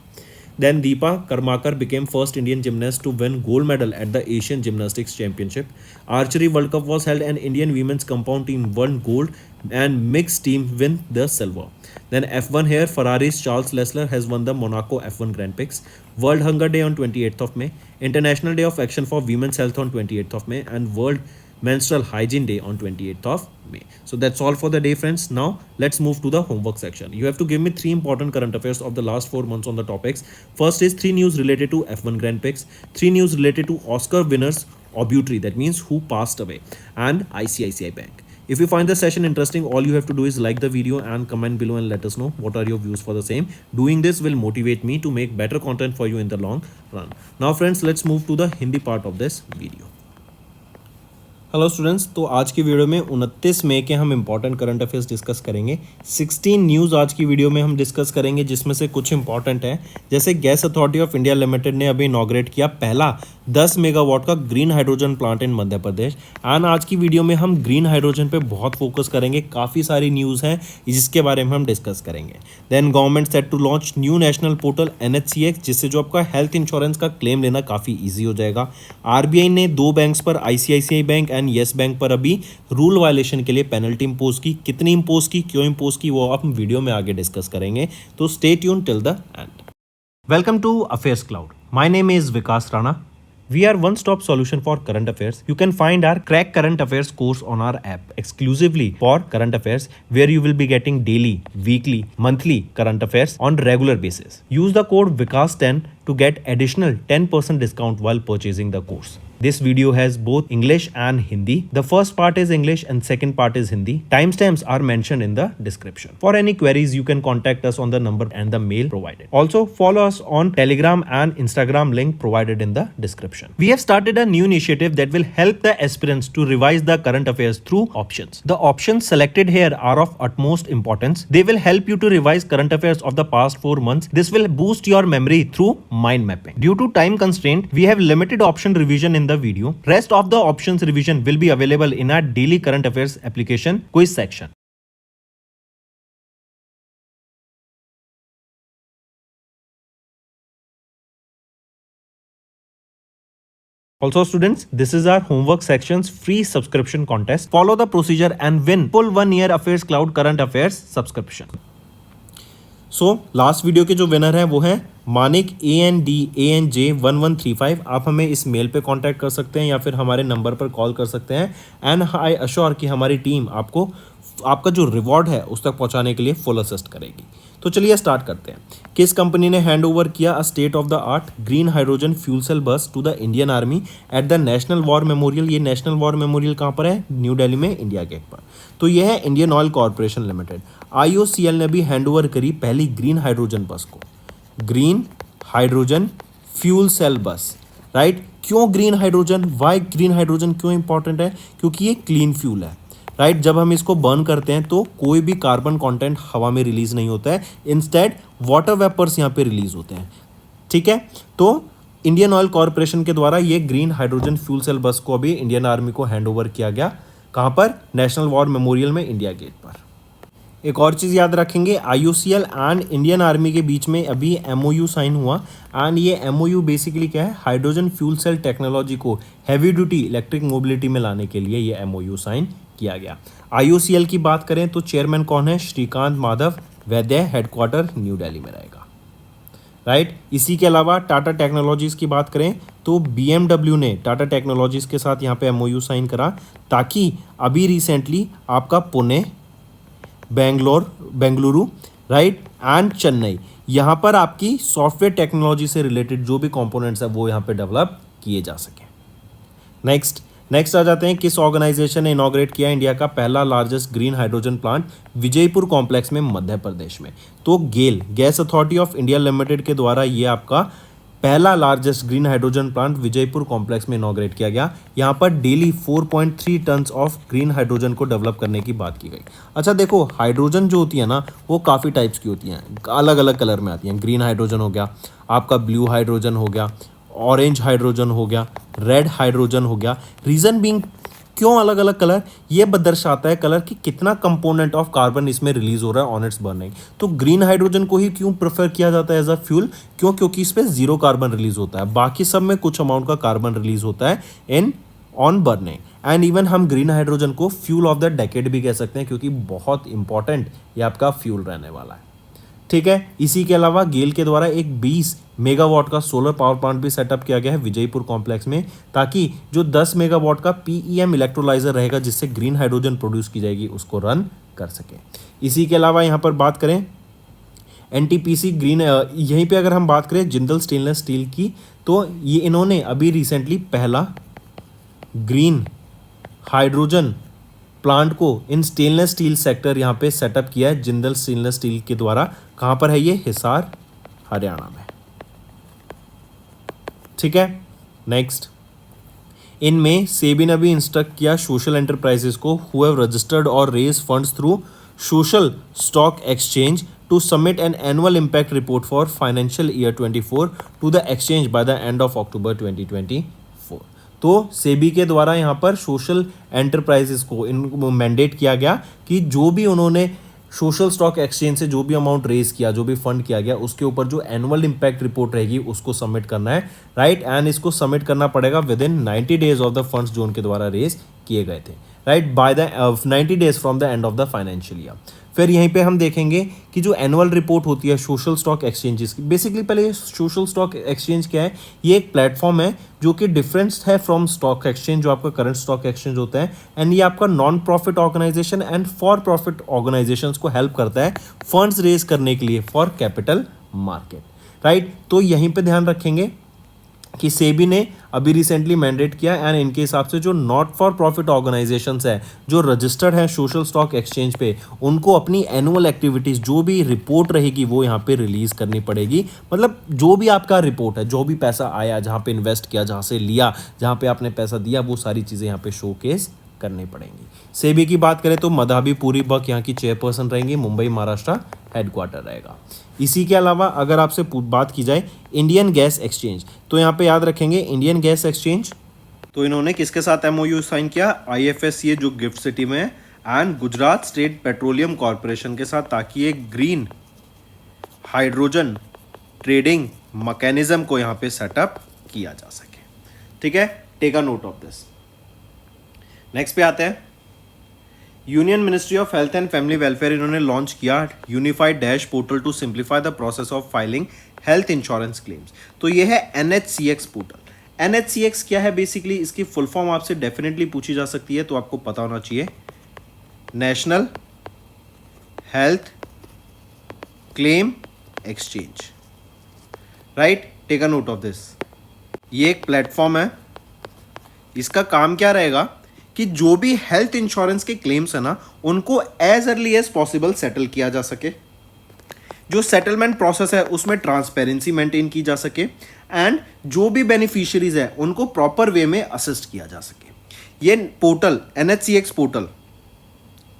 [SPEAKER 1] Then Deepa Karmakar became first Indian gymnast to win gold medal at the Asian Gymnastics Championship. Archery World Cup was held and Indian women's compound team won gold and mixed team win the silver. Then F1 here, Ferrari's Charles Leclerc has won the Monaco F1 Grand Prix. World Hunger Day on 28th of May. International Day of Action for Women's Health on 28th of May. And World Menstrual Hygiene Day on 28th of May. So that's all for the day, friends. Now let's move to the homework section. You have to give me 3 important current affairs of the last 4 months on the topics. First is 3 news related to F1 Grand Prix, 3 news related to Oscar winners obituary, that means who passed away, and ICICI Bank. If you find the session interesting, all you have to do is like the video and comment below and let us know what are your views for the same. Doing this will motivate me to make better content for you in the long run. Now friends, let's move to the Hindi part of this video. Hello students, तो आज की video में 29 मई के हम important current affairs discuss करेंगे। 16 news आज की video में हम डिस्कस करेंगे, जिसमें से कुछ इंपॉर्टेंट है। जैसे gas Authority of India Limited ने अभी इनॉग्रेट किया पहला 10 मेगावाट का green hydrogen plant in Madhya Pradesh. And आज की वीडियो में हम ग्रीन हाइड्रोजन पे बहुत फोकस करेंगे। काफ़ी सारी न्यूज़ हैं जिसके बारे में हम डिस्कस करेंगे। Then government set to launch new national portal NHCX, जिससे जो आपका हेल्थ इंश्योरेंस का क्लेम लेना काफ़ी ईजी हो जाएगा। RBI ने 2 बैंक्स पर ICICI bank and yes bank पर अभी रूल वायलेशन के लिए पेनल्टी इंपोज की। कितनी इंपोज की, क्यों इंपोज की, वो हम वीडियो में आगे डिस्कस करेंगे। तो stay tune till the end. Welcome to affairs cloud. My name is Vikas Rana. We are one-stop solution for current affairs. You can find our Crack Current Affairs course on our app exclusively for current affairs, where you will be getting daily, weekly, monthly current affairs on regular basis. Use the code VIKAS10 to get additional 10% discount while purchasing the course. This video has both English and Hindi. The first part is English and second part is Hindi. Timestamps are mentioned in the description. For any queries, you can contact us on the number and the mail provided. Also, follow us on Telegram and Instagram link provided in the description. We have started a new initiative that will help the aspirants to revise the current affairs through options. The options selected here are of utmost importance. They will help you to revise current affairs of the past 4 months. This will boost your memory through mind mapping. Due to time constraint, we have limited option revision in the video. Rest of the options revision will be available in our daily current affairs application quiz section. Also students, this is our homework section's free subscription contest. Follow the procedure and win full 1 year Affairs Cloud current affairs subscription. So last video के जो winner हैं वो हैं Manik ANJ1135। आप हमें इस mail पे contact कर सकते हैं या फिर हमारे नंबर पर कॉल कर सकते हैं। एंड आई अश्योर कि हमारी टीम आपको आपका जो रिवॉर्ड है उस तक पहुंचाने के लिए फुल असिस्ट करेगी। तो चलिए स्टार्ट करते हैं। किस कंपनी ने हैंड ओवर किया a state of the art green hydrogen fuel cell bus to the Indian army at the national war memorial? ये नेशनल वॉर मेमोरियल कहाँ पर है? न्यू दिल्ली में, इंडिया गेट पर। तो यह है Indian oil corporation limited. IOCL ने भी हैंड ओवर करी पहली ग्रीन हाइड्रोजन बस को, green hydrogen fuel cell bus, right. क्यों green hydrogen? Why green hydrogen क्यों इंपॉर्टेंट है? क्योंकि ये क्लीन फ्यूल है, राइट। जब हम इसको बर्न करते हैं तो कोई भी कार्बन कंटेंट हवा में रिलीज नहीं होता है, इंस्टेड वाटर वेपर्स यहाँ पे रिलीज होते हैं, ठीक है। तो इंडियन ऑयल कॉरपोरेशन के द्वारा ये ग्रीन हाइड्रोजन फ्यूल सेल बस को अभी इंडियन आर्मी को हैंड ओवर किया गया। कहाँ पर? नेशनल वॉर मेमोरियल में, इंडिया गेट पर। एक और चीज़ याद रखेंगे, IOCL एंड इंडियन आर्मी के बीच में अभी MOU साइन हुआ। एंड ये MOU बेसिकली क्या है? हाइड्रोजन फ्यूल सेल टेक्नोलॉजी को हैवी ड्यूटी इलेक्ट्रिक मोबिलिटी में लाने के लिए ये MOU साइन किया गया। IOCL की बात करें तो चेयरमैन कौन है? श्रीकांत माधव वैद्य, हेडक्वार्टर न्यू दिल्ली में रहेगा, राइट। इसी के अलावा टाटा टेक्नोलॉजीज़ की बात करें तो BMW ने टाटा टेक्नोलॉजीज़ के साथ यहाँ पे MOU साइन करा, ताकि अभी रिसेंटली आपका पुणे, बेंगलुरु, राइट, एंड चेन्नई, यहाँ पर आपकी सॉफ्टवेयर टेक्नोलॉजी से रिलेटेड जो भी कंपोनेंट्स है वो यहाँ पे डेवलप किए जा सके। नेक्स्ट आ जाते हैं, किस ऑर्गेनाइजेशन ने इनॉग्रेट किया इंडिया का पहला largest green hydrogen plant Vijaypur complex में, मध्य प्रदेश में? तो GAIL, Gas Authority of India Limited के द्वारा ये आपका पहला largest green hydrogen plant Vijaypur complex में इनॉग्रेट किया गया। यहाँ पर daily 4.3 tons of green hydrogen को डेवलप करने की बात की गई। अच्छा देखो, हाइड्रोजन जो होती है ना वो काफ़ी टाइप्स की होती हैं, अलग अलग कलर में आती हैं। ग्रीन हाइड्रोजन हो गया, आपका ब्लू हाइड्रोजन हो गया, ऑरेंज हाइड्रोजन हो गया, रेड हाइड्रोजन हो गया। रीज़न बीइंग क्यों अलग अलग कलर? ये दर्शाता है कलर कि कितना कंपोनेंट ऑफ कार्बन इसमें रिलीज हो रहा है ऑन इट्स बर्निंग। तो ग्रीन हाइड्रोजन को ही क्यों प्रेफर किया जाता है एज अ फ्यूल? क्योंकि इस पे जीरो कार्बन रिलीज होता है, बाकी सब में कुछ अमाउंट का कार्बन रिलीज होता है in on burning. And even हम ग्रीन हाइड्रोजन को फ्यूल ऑफ द डेकेड भी कह सकते हैं, क्योंकि बहुत इंपॉर्टेंट ये आपका फ्यूल रहने वाला है। ठीक है, इसी के अलावा गेल के द्वारा एक 20 मेगावाट का सोलर पावर प्लांट भी सेटअप किया गया है विजयपुर कॉम्प्लेक्स में, ताकि जो 10 मेगावाट का पीईएम इलेक्ट्रोलाइजर रहेगा जिससे ग्रीन हाइड्रोजन प्रोड्यूस की जाएगी उसको रन कर सके। इसी के अलावा यहाँ पर बात करें एनटीपीसी ग्रीन, यहीं पे अगर हम बात करें जिंदल स्टेनलेस स्टील की, तो ये इन्होंने अभी रिसेंटली पहला ग्रीन हाइड्रोजन प्लांट को इन स्टेनलेस स्टील सेक्टर यहाँ पे सेटअप किया है जिंदल स्टेनलेस स्टील के द्वारा। कहाँ पर है ये? हिसार, हरियाणा में। ठीक है, नेक्स्ट, इनमें सेबी ने भी इंस्ट्रक्ट किया सोशल एंटरप्राइजेस को हु हैव रजिस्टर्ड और raise funds through social stock exchange to submit an annual impact report for financial year 24 to the exchange by the end of October 2024। तो सेबी के द्वारा यहाँ पर सोशल एंटरप्राइजेस को इन mandate किया गया कि जो भी उन्होंने सोशल स्टॉक एक्सचेंज से जो भी अमाउंट रेज किया, जो भी फंड किया गया, उसके ऊपर जो एनुअल इम्पैक्ट रिपोर्ट रहेगी उसको सबमिट करना है, राइट। एंड इसको सबमिट करना पड़ेगा with in 90 days of the funds जो उनके द्वारा रेज किए गए थे, right, by the 90 days from the end of the financial year. फिर यहीं पे हम देखेंगे कि जो एनुअल रिपोर्ट होती है सोशल स्टॉक एक्सचेंजेस की, बेसिकली पहले सोशल स्टॉक एक्सचेंज क्या है? ये एक प्लेटफॉर्म है जो कि डिफरेंस है फ्रॉम स्टॉक एक्सचेंज जो आपका करंट स्टॉक एक्सचेंज होता है। एंड ये आपका non profit organisation and for profit organisations को हेल्प करता है फंड्स रेज करने के लिए फॉर कैपिटल मार्केट, राइट। तो यहीं पे ध्यान रखेंगे कि सेबी ने अभी रिसेंटली मैंडेट किया एंड इनके हिसाब से जो नॉट फॉर प्रॉफिट ऑर्गेनाइजेशंस है जो रजिस्टर्ड है सोशल स्टॉक एक्सचेंज पे, उनको अपनी एनुअल एक्टिविटीज़ जो भी रिपोर्ट रहेगी वो यहाँ पे रिलीज करनी पड़ेगी। मतलब जो भी आपका रिपोर्ट है, जो भी पैसा आया, जहाँ पे इन्वेस्ट किया, जहाँ से लिया, जहाँ पे आपने पैसा दिया, वो सारी चीज़ें यहाँ पे शोकेस करनी पड़ेंगी। सेबी की बात करें तो मधाबी पूरी बक यहाँ की चेयरपर्सन रहेंगी, मुंबई महाराष्ट्र हेडक्वार्टर रहेगा। इसी के अलावा अगर आपसे बात की जाए इंडियन गैस एक्सचेंज, तो यहाँ पे याद रखेंगे इंडियन गैस एक्सचेंज, तो इन्होंने किसके साथ एमओयू साइन किया? आईएफएससीए जो गिफ्ट सिटी में है and Gujarat state petroleum corporation के साथ, ताकि एक ग्रीन हाइड्रोजन ट्रेडिंग मैकेनिज्म को यहाँ पे सेटअप किया जा सके। ठीक है, take a note of this. Next पे आते हैं, union ministry of health and family welfare इन्होंने लॉन्च किया unified dash portal to simplify the process of filing health insurance claims. तो ये है NHCX पोर्टल। NHCX क्या है? बेसिकली इसकी फुल फॉर्म आपसे डेफिनेटली पूछी जा सकती है, तो आपको पता होना चाहिए, national health claim exchange, right. Take a note of this. ये एक प्लेटफॉर्म है, इसका काम क्या रहेगा कि जो भी हेल्थ इंश्योरेंस के क्लेम्स है ना, उनको as early as possible settle किया जा सके, जो सेटलमेंट प्रोसेस है उसमें ट्रांसपेरेंसी मेंटेन की जा सके, एंड जो भी बेनिफिशियरीज है उनको प्रॉपर वे में असिस्ट किया जा सके। ये पोर्टल NHCX पोर्टल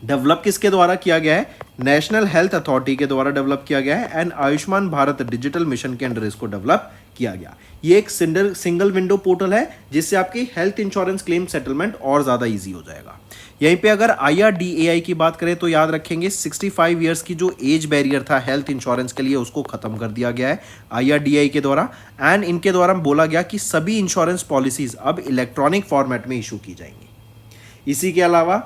[SPEAKER 1] डेवलप किसके द्वारा किया गया है? नेशनल हेल्थ अथॉरिटी के द्वारा डेवलप किया गया है and Ayushman Bharat digital mission के अंडर इसको डेवलप किया गया। ये एक सिंगल विंडो पोर्टल है जिससे आपकी हेल्थ इंश्योरेंस क्लेम सेटलमेंट और ज़्यादा इजी हो जाएगा। यहीं पे अगर IRDAI की बात करें तो याद रखेंगे 65 ईयर्स की जो एज बैरियर था हेल्थ इंश्योरेंस के लिए, उसको खत्म कर दिया गया है IRDAI के द्वारा। एंड इनके द्वारा बोला गया कि सभी इंश्योरेंस पॉलिसीज अब इलेक्ट्रॉनिक फॉर्मेट में इशू की जाएंगी। इसी के अलावा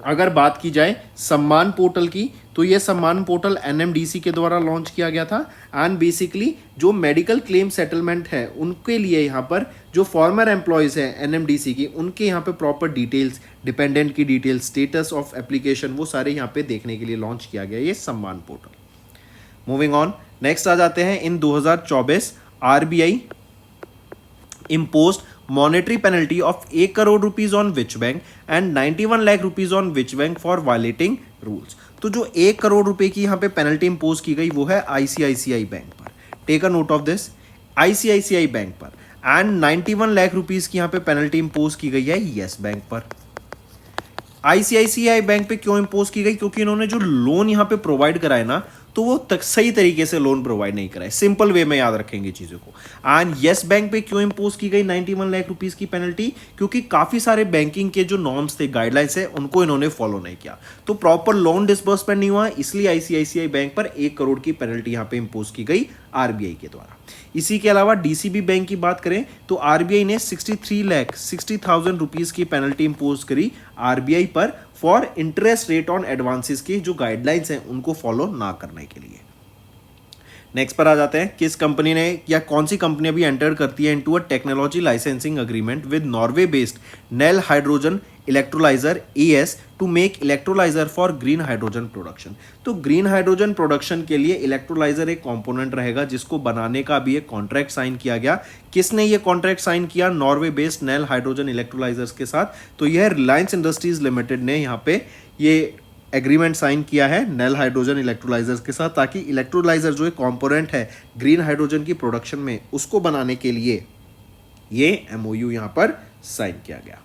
[SPEAKER 1] अगर बात की जाए सम्मान पोर्टल की, तो ये सम्मान पोर्टल NMDC के द्वारा लॉन्च किया गया था एंड बेसिकली जो मेडिकल क्लेम सेटलमेंट है उनके लिए यहाँ पर जो फॉर्मर एम्प्लॉयज़ हैं NMDC की, उनके यहाँ पे प्रॉपर डिटेल्स, डिपेंडेंट की डिटेल्स, स्टेटस ऑफ एप्लीकेशन, वो सारे यहाँ पे देखने के लिए लॉन्च किया गया ये सम्मान पोर्टल। मूविंग ऑन, नेक्स्ट आ जाते हैं, इन 2024 RBI imposed monetary penalty of 1 crore rupees on which bank and 91 lakh rupees on which bank for violating rules। तो जो 1 करोड़ रुपए की यहाँ पे पेनल्टी इंपोज की गई वो है ICICI बैंक पर। Take a note of this, ICICI bank पर। एंड 91 लाख रुपीस की यहाँ पे पेनल्टी इंपोज की गई है येस बैंक पर। ICICI बैंक पे क्यों इंपोज की गई? क्योंकि इन्होंने जो लोन यहाँ पे प्रोवाइड कराए ना, तो वो सही तरीके से लोन प्रोवाइड नहीं कराए। सिंपल वे में याद रखेंगे चीज़ों को। एंड येस बैंक पे क्यों इम्पोज की गई 91 लाख रुपीस की पेनल्टी? क्योंकि काफ़ी सारे बैंकिंग के जो नॉर्म्स थे, गाइडलाइंस है, उनको इन्होंने फॉलो नहीं किया, तो प्रॉपर लोन डिसबर्समेंट नहीं हुआ, इसलिए आईसीआईसीआई बैंक पर 1 करोड़ की पेनल्टी यहाँ पे इम्पोज की गई आरबीआई के द्वारा। इसी के अलावा डीसीबी बैंक की बात करें तो आरबीआई ने 63,60,000 रुपीस की पेनल्टी इंपोज करी आरबीआई पर for interest rate on advances की जो गाइडलाइंस हैं उनको फॉलो ना करने के लिए। नेक्स्ट पर आ जाते हैं, किस कंपनी ने या कौन सी कंपनी अभी एंटर करती है into a technology licensing agreement with Norway based Nel hydrogen electrolyser AS to make electrolyser for green hydrogen production. तो ग्रीन हाइड्रोजन प्रोडक्शन के लिए इलेक्ट्रोलाइजर एक कंपोनेंट रहेगा जिसको बनाने का भी एक कॉन्ट्रैक्ट साइन किया गया। किसने ये कॉन्ट्रैक्ट साइन किया? Norway based Nel hydrogen electrolysers के साथ। तो यह रिलायंस इंडस्ट्रीज लिमिटेड ने यहाँ पे ये एग्रीमेंट साइन किया है नेल हाइड्रोजन इलेक्ट्रोलाइजर्स के साथ, ताकि इलेक्ट्रोलाइजर जो एक कंपोनेंट है ग्रीन हाइड्रोजन की प्रोडक्शन में, उसको बनाने के लिए ये एमओयू यहाँ पर साइन किया गया।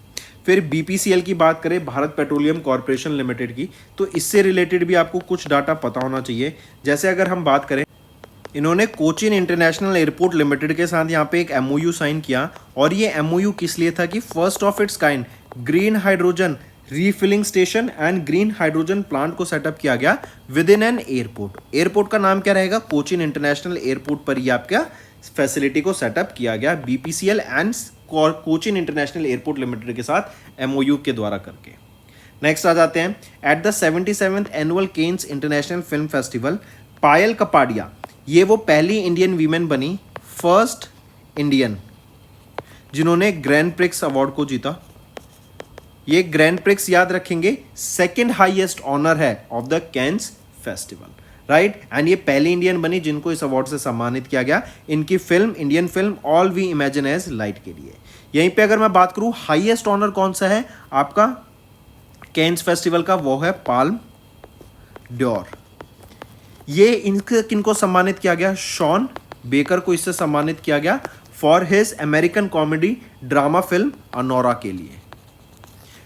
[SPEAKER 1] फिर बीपीसीएल की बात करें, भारत पेट्रोलियम कॉर्पोरेशन लिमिटेड की, तो इससे रिलेटेड भी आपको कुछ डाटा पता होना चाहिए। जैसे अगर हम बात करें, इन्होंने कोचिन इंटरनेशनल एयरपोर्ट लिमिटेड के साथ यहाँ पे एक एमओयू साइन किया, और ये एमओयू किस लिए था कि first of its kind green hydrogen refilling station and green hydrogen plant को सेटअप किया गया with in an airport. Airport का नाम क्या रहेगा? कोचिन इंटरनेशनल एयरपोर्ट पर ही आपका फैसिलिटी को सेटअप किया गया BPCL and Cochin international airport limited के साथ एमओयू के द्वारा करके। नेक्स्ट आ जाते हैं, at the 77th annual Cannes international film festival, Payal Kapadia ये वो पहली इंडियन वीमेन बनी, फर्स्ट इंडियन जिन्होंने ग्रैंड प्रिक्स अवार्ड को जीता। ये ग्रैंड प्रिक्स याद रखेंगे सेकंड हाईएस्ट ऑनर है of the Cannes festival, right. And ये पहली इंडियन बनी जिनको इस अवार्ड से सम्मानित किया गया। इनकी film, Indian film all we imagine as light के लिए। यहीं पे अगर मैं बात करूं हाईएस्ट ऑनर कौन सा है आपका कैंस फेस्टिवल का, वो है पाल्म डोर। ये किनको सम्मानित किया गया? शॉन बेकर को इससे सम्मानित किया गया for his American comedy drama film Anora के लिए,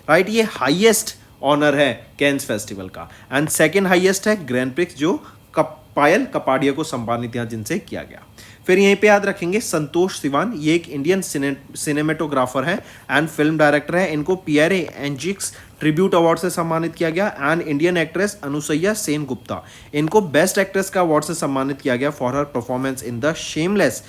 [SPEAKER 1] राइट। ये हाईएस्ट ऑनर है कैंस फेस्टिवल का। एंड सेकंड हाईएस्ट है ग्रैंड प्रिक्स जो पायल कपाडिया को सम्मानित यहाँ जिनसे किया गया। फिर यहीं पे याद रखेंगे संतोष सिवान, ये एक इंडियन सिनेमेटोग्राफर है एंड फिल्म डायरेक्टर है। इनको पियरे एंजिक्स ट्रिब्यूट अवार्ड से सम्मानित किया गया। And Indian actress Anasuya Sen Gupta, इनको बेस्ट एक्ट्रेस का अवार्ड से सम्मानित किया गया for her performance in the Shameless,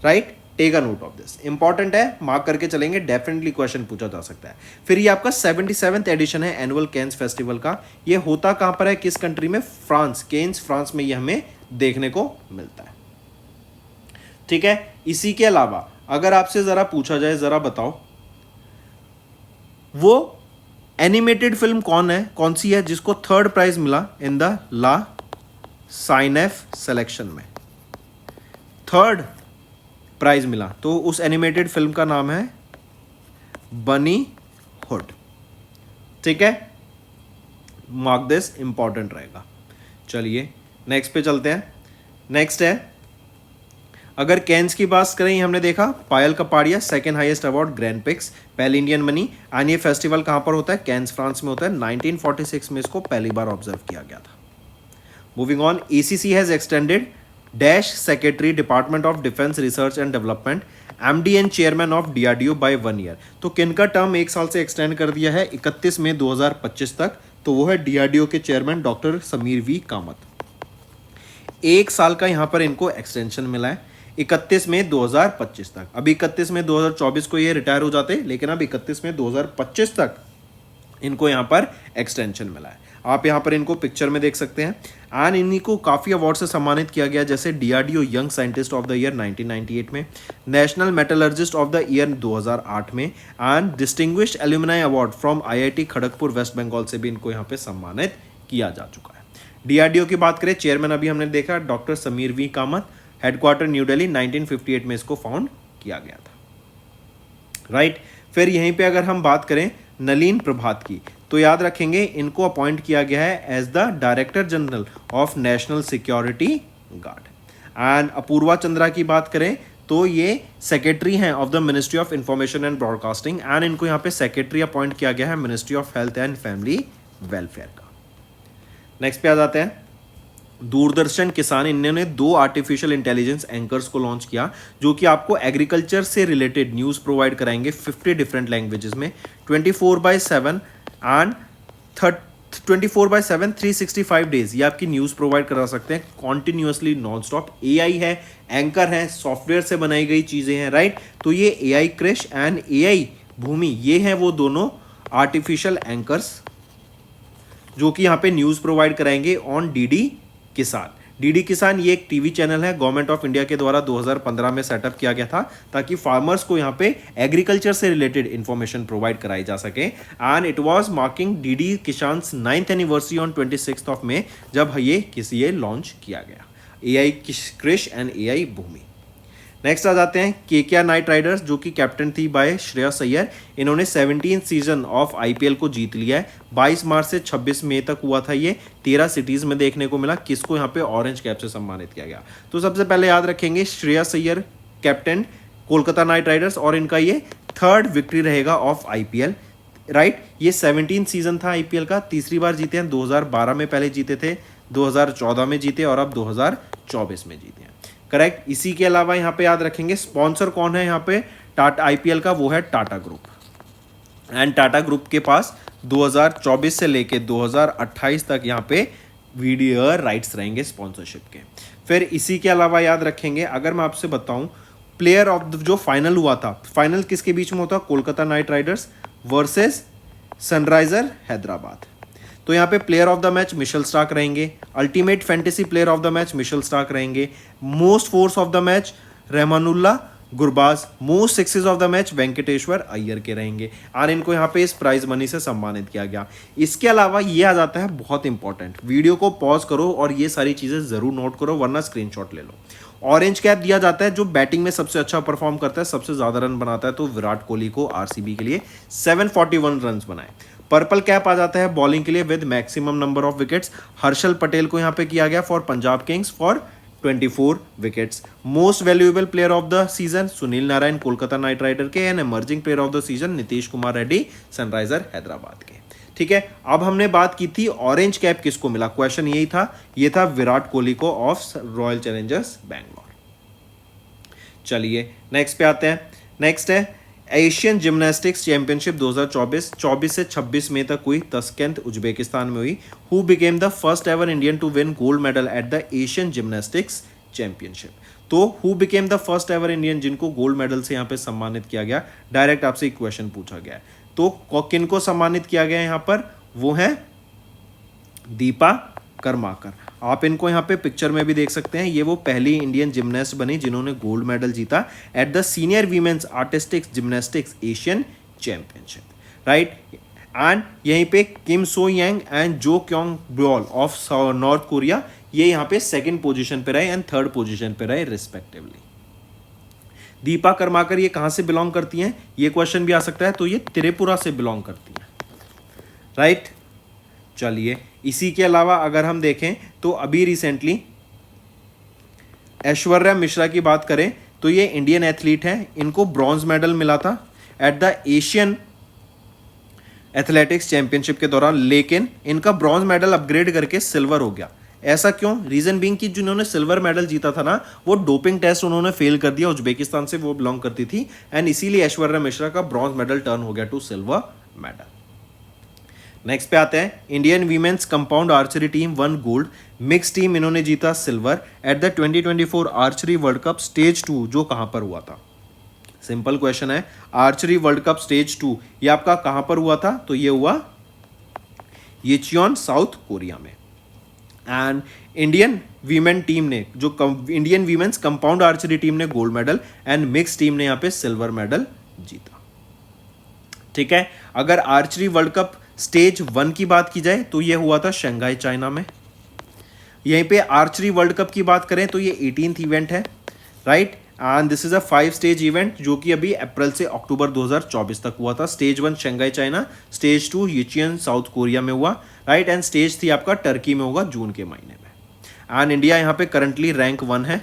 [SPEAKER 1] right. Take a note of this, important है, मार्क करके चलेंगे, डेफिनेटली क्वेश्चन पूछा जा सकता है। फिर ये आपका 77th एडिशन है एनुअल कैंस फेस्टिवल का। ये होता कहां पर है, किस कंट्री में? फ्रांस, केन्स फ्रांस में ये हमें देखने को मिलता है, ठीक है। इसी के अलावा अगर आपसे जरा पूछा जाए, जरा बताओ वो एनिमेटेड फिल्म कौन सी है जिसको 3rd प्राइज मिला इन द ला साइनेफ सिलेक्शन में? 3rd प्राइज मिला, तो उस एनिमेटेड फिल्म का नाम है बनी हुड, ठीक है। मार्क दिस, इंपॉर्टेंट रहेगा। चलिए नेक्स्ट पे चलते हैं। नेक्स्ट है, अगर कैंस की बात करें, हमने देखा Payal Kapadia second highest award grand prix, पहली इंडियन बनी। एंड ये फेस्टिवल कहां पर होता है? कैंस फ्रांस में होता है। 1946 में इसको पहली बार ऑब्जर्व किया गया था। Moving on, ACC has extended dash secretary department of defence research and development MD and chairman of DRDO by 1 year. तो किनका टर्म 1 साल से एक्सटेंड कर दिया है? 31 मई 2025 तक। तो वो है डीआरडीओ के chairman doctor Samir V Kamat. 1 साल का यहाँ पर इनको एक्सटेंशन मिला है 31 मई 2025 तक। अभी 31 मई 2024 को ये रिटायर हो जाते, लेकिन अब 31 मई 2025 तक इनको यहाँ पर एक्सटेंशन मिला है। आप यहाँ पर इनको पिक्चर में देख सकते हैं। एंड इन्हीं को काफ़ी अवार्ड से सम्मानित किया गया, जैसे DRDO young scientist of the year 1998 में, national metallurgist of the year 2008 में, and distinguished alumni award from IIT Kharagpur West Bengal से भी इनको यहाँ पे सम्मानित किया जा चुका है। डीआरडीओ की बात करें, चेयरमैन अभी हमने देखा doctor Samir V Kamat, headquarter New Delhi, 1958 में इसको फाउंड किया गया था, राइट। फिर यहीं पे अगर हम बात करें नलीन प्रभात की, तो याद रखेंगे इनको अपॉइंट किया गया है as the director general of national security guard. And Apoorva Chandra की बात करें तो ये सेक्रेटरी हैं of the ministry of information and broadcasting. And इनको यहाँ पे सेक्रेटरी अपॉइंट किया गया है ministry of health and family welfare का। नेक्स्ट पे आ जाते हैं, दूरदर्शन किसान, इन्होंने 2 आर्टिफिशियल इंटेलिजेंस एंकर्स को लॉन्च किया जो कि आपको एग्रीकल्चर से रिलेटेड न्यूज़ प्रोवाइड कराएंगे 50 डिफरेंट लैंग्वेजेस में 24/7 एंड 24/7 365 डेज ये आपकी न्यूज़ प्रोवाइड करा सकते हैं कॉन्टिन्यूसली नॉन स्टॉप। एआई है, एंकर है, सॉफ्टवेयर से बनाई गई चीज़ें हैं, राइट। तो ये AI Krish and AI Bhumi, ये हैं वो दोनों आर्टिफिशियल एंकर्स जो कि यहाँ पे न्यूज़ प्रोवाइड कराएंगे ऑन डीडी किसान। डीडी किसान ये एक टीवी चैनल है, गवर्नमेंट ऑफ इंडिया के द्वारा 2015 में सेटअप किया गया था ताकि फार्मर्स को यहाँ पे एग्रीकल्चर से रिलेटेड इंफॉर्मेशन प्रोवाइड कराई जा सके। And it was marking DD किसान 9th anniversary on 26 of May जब ये लॉन्च किया गया, AI Krish and AI Bhoomi. Next आ जाते हैं केकेआर नाइट राइडर्स जो कि कैप्टन थी बाय श्रेयस अय्यर। इन्होंने 17 सीजन ऑफ आईपीएल को जीत लिया है। 22 मार्च से 26 मई तक हुआ था ये। 13 सिटीज में देखने को मिला। किसको यहाँ पे ऑरेंज कैप से सम्मानित किया गया? तो सबसे पहले याद रखेंगे Shreyas Iyer captain Kolkata Knight Riders और इनका ये 3rd विक्ट्री रहेगा ऑफ आईपीएल, राइट। ये 17 सीजन था आईपीएल का, तीसरी बार जीते हैं। 2012 में पहले जीते थे, 2014 में जीते और अब 2024 में जीते हैं, करेक्ट। इसी के अलावा यहाँ पे याद रखेंगे स्पॉन्सर कौन है यहाँ पे टाटा आईपीएल का, वो है Tata group. And Tata group के पास 2024 से लेके 2028 तक यहाँ पे वीडियो राइट्स रहेंगे स्पॉन्सरशिप के। फिर इसी के अलावा याद रखेंगे, अगर मैं आपसे बताऊं प्लेयर ऑफ जो फाइनल हुआ था, फाइनल किसके बीच में होता? Kolkata Knight Riders versus Sunriser Hyderabad. तो यहाँ पे player of the match Mitchell Starc रहेंगे, ultimate fantasy player of the match Mitchell Starc रहेंगे, most fours of the match Rahmanullah Gurbaz, most sixes of the match Venkateshwar Iyer के रहेंगे और इनको यहाँ पे इस प्राइज मनी से सम्मानित किया गया। इसके अलावा ये आ जाता है बहुत इंपॉर्टेंट, वीडियो को पॉज करो और ये सारी चीज़ें ज़रूर नोट करो वरना स्क्रीनशॉट ले लो। ऑरेंज कैप दिया जाता है जो बैटिंग में सबसे अच्छा परफॉर्म करता है, सबसे ज़्यादा रन बनाता है, तो विराट कोहली को आरसीबी के लिए 741 रन बनाए। पर्पल कैप आ जाता है बॉलिंग के लिए with maximum number of wickets, Harshal Patel को यहाँ पे किया गया for Punjab Kings for 24 wickets. Most valuable player of the season Sunil Narine Kolkata Knight Rider के, and emerging player of the season Nitish Kumar Reddy Sunriser Hyderabad के। ठीक है, अब हमने बात की थी ऑरेंज कैप किसको मिला, क्वेश्चन यही था, ये था विराट कोहली को ऑफ रॉयल चैलेंजर्स बैंगलोर। चलिए नेक्स्ट पे आते हैं। नेक्स्ट है एशियन जिम्नास्टिक्स चैंपियनशिप 2024, 24 से 26 मई तक हुई, तस्केंत उज्बेकिस्तान में हुई। Who became the first ever Indian to win gold medal at the Asian gymnastics championship. तो who became the first ever Indian जिनको गोल्ड मेडल से यहाँ पे सम्मानित किया गया, डायरेक्ट आपसे एक क्वेश्चन पूछा गया है। तो किनको सम्मानित किया गया यहाँ पर, वो है दीपा करमाकर। आप इनको यहाँ पे पिक्चर में भी देख सकते हैं, ये वो पहली इंडियन जिम्नास्ट बनी जिन्होंने गोल्ड मेडल जीता at the senior women's artistics gymnastics Asian championship, right. And यहीं पे किम सो यांग एंड जो क्योंग ब्योल ऑफ नॉर्थ कोरिया, ये यहाँ पे 2nd पोजीशन पे रहे एंड 3rd पोजीशन पे रहे रिस्पेक्टिवली। दीपा करमाकर ये कहाँ से बिलोंग करती हैं, ये क्वेश्चन भी आ सकता है, तो ये त्रिपुरा से बिलोंग करती हैं, राइट। चलिए इसी के अलावा अगर हम देखें तो अभी रिसेंटली ऐश्वर्या मिश्रा की बात करें तो ये इंडियन एथलीट हैं, इनको ब्रॉन्ज मेडल मिला था eight the Asian athletics championship के दौरान, लेकिन इनका ब्रॉन्ज मेडल अपग्रेड करके सिल्वर हो गया। ऐसा क्यों? रीजन बीइंग कि जिन्होंने सिल्वर मेडल जीता था ना, वो डोपिंग टेस्ट उन्होंने फेल कर दिया, उज्बेकिस्तान से वो बिलोंग करती थी, एंड इसीलिए ऐश्वर्या मिश्रा का ब्रॉन्ज मेडल टर्न हो गया टू सिल्वर मेडल। नेक्स्ट पे आते हैं, Indian women's compound archery team one gold, mix team इन्होंने जीता silver at the 2024 archery world cup stage 2, जो कहां पर हुआ था? सिंपल क्वेश्चन है, आर्चरी वर्ल्ड कप स्टेज 2 ये आपका कहां पर हुआ था? तो ये हुआ येचियोन साउथ कोरिया में। एंड इंडियन वीमेन टीम ने जो Indian women's compound archery team ने gold medal and mix team ने यहाँ पे सिल्वर मेडल जीता। ठीक है, अगर आर्चरी वर्ल्ड कप स्टेज 1 की बात की जाए तो ये हुआ था शंघाई चाइना में। यहीं पे आर्चरी वर्ल्ड कप की बात करें तो ये 18th इवेंट है, right. And this is a 5 stage event जो कि अभी अप्रैल से अक्टूबर 2024 तक हुआ था। Stage 1 Shanghai China, stage 2 Yecheon South Korea में हुआ, राइट। एंड स्टेज 3 आपका टर्की में होगा जून के महीने में। एंड इंडिया यहाँ पे करंटली रैंक 1 है,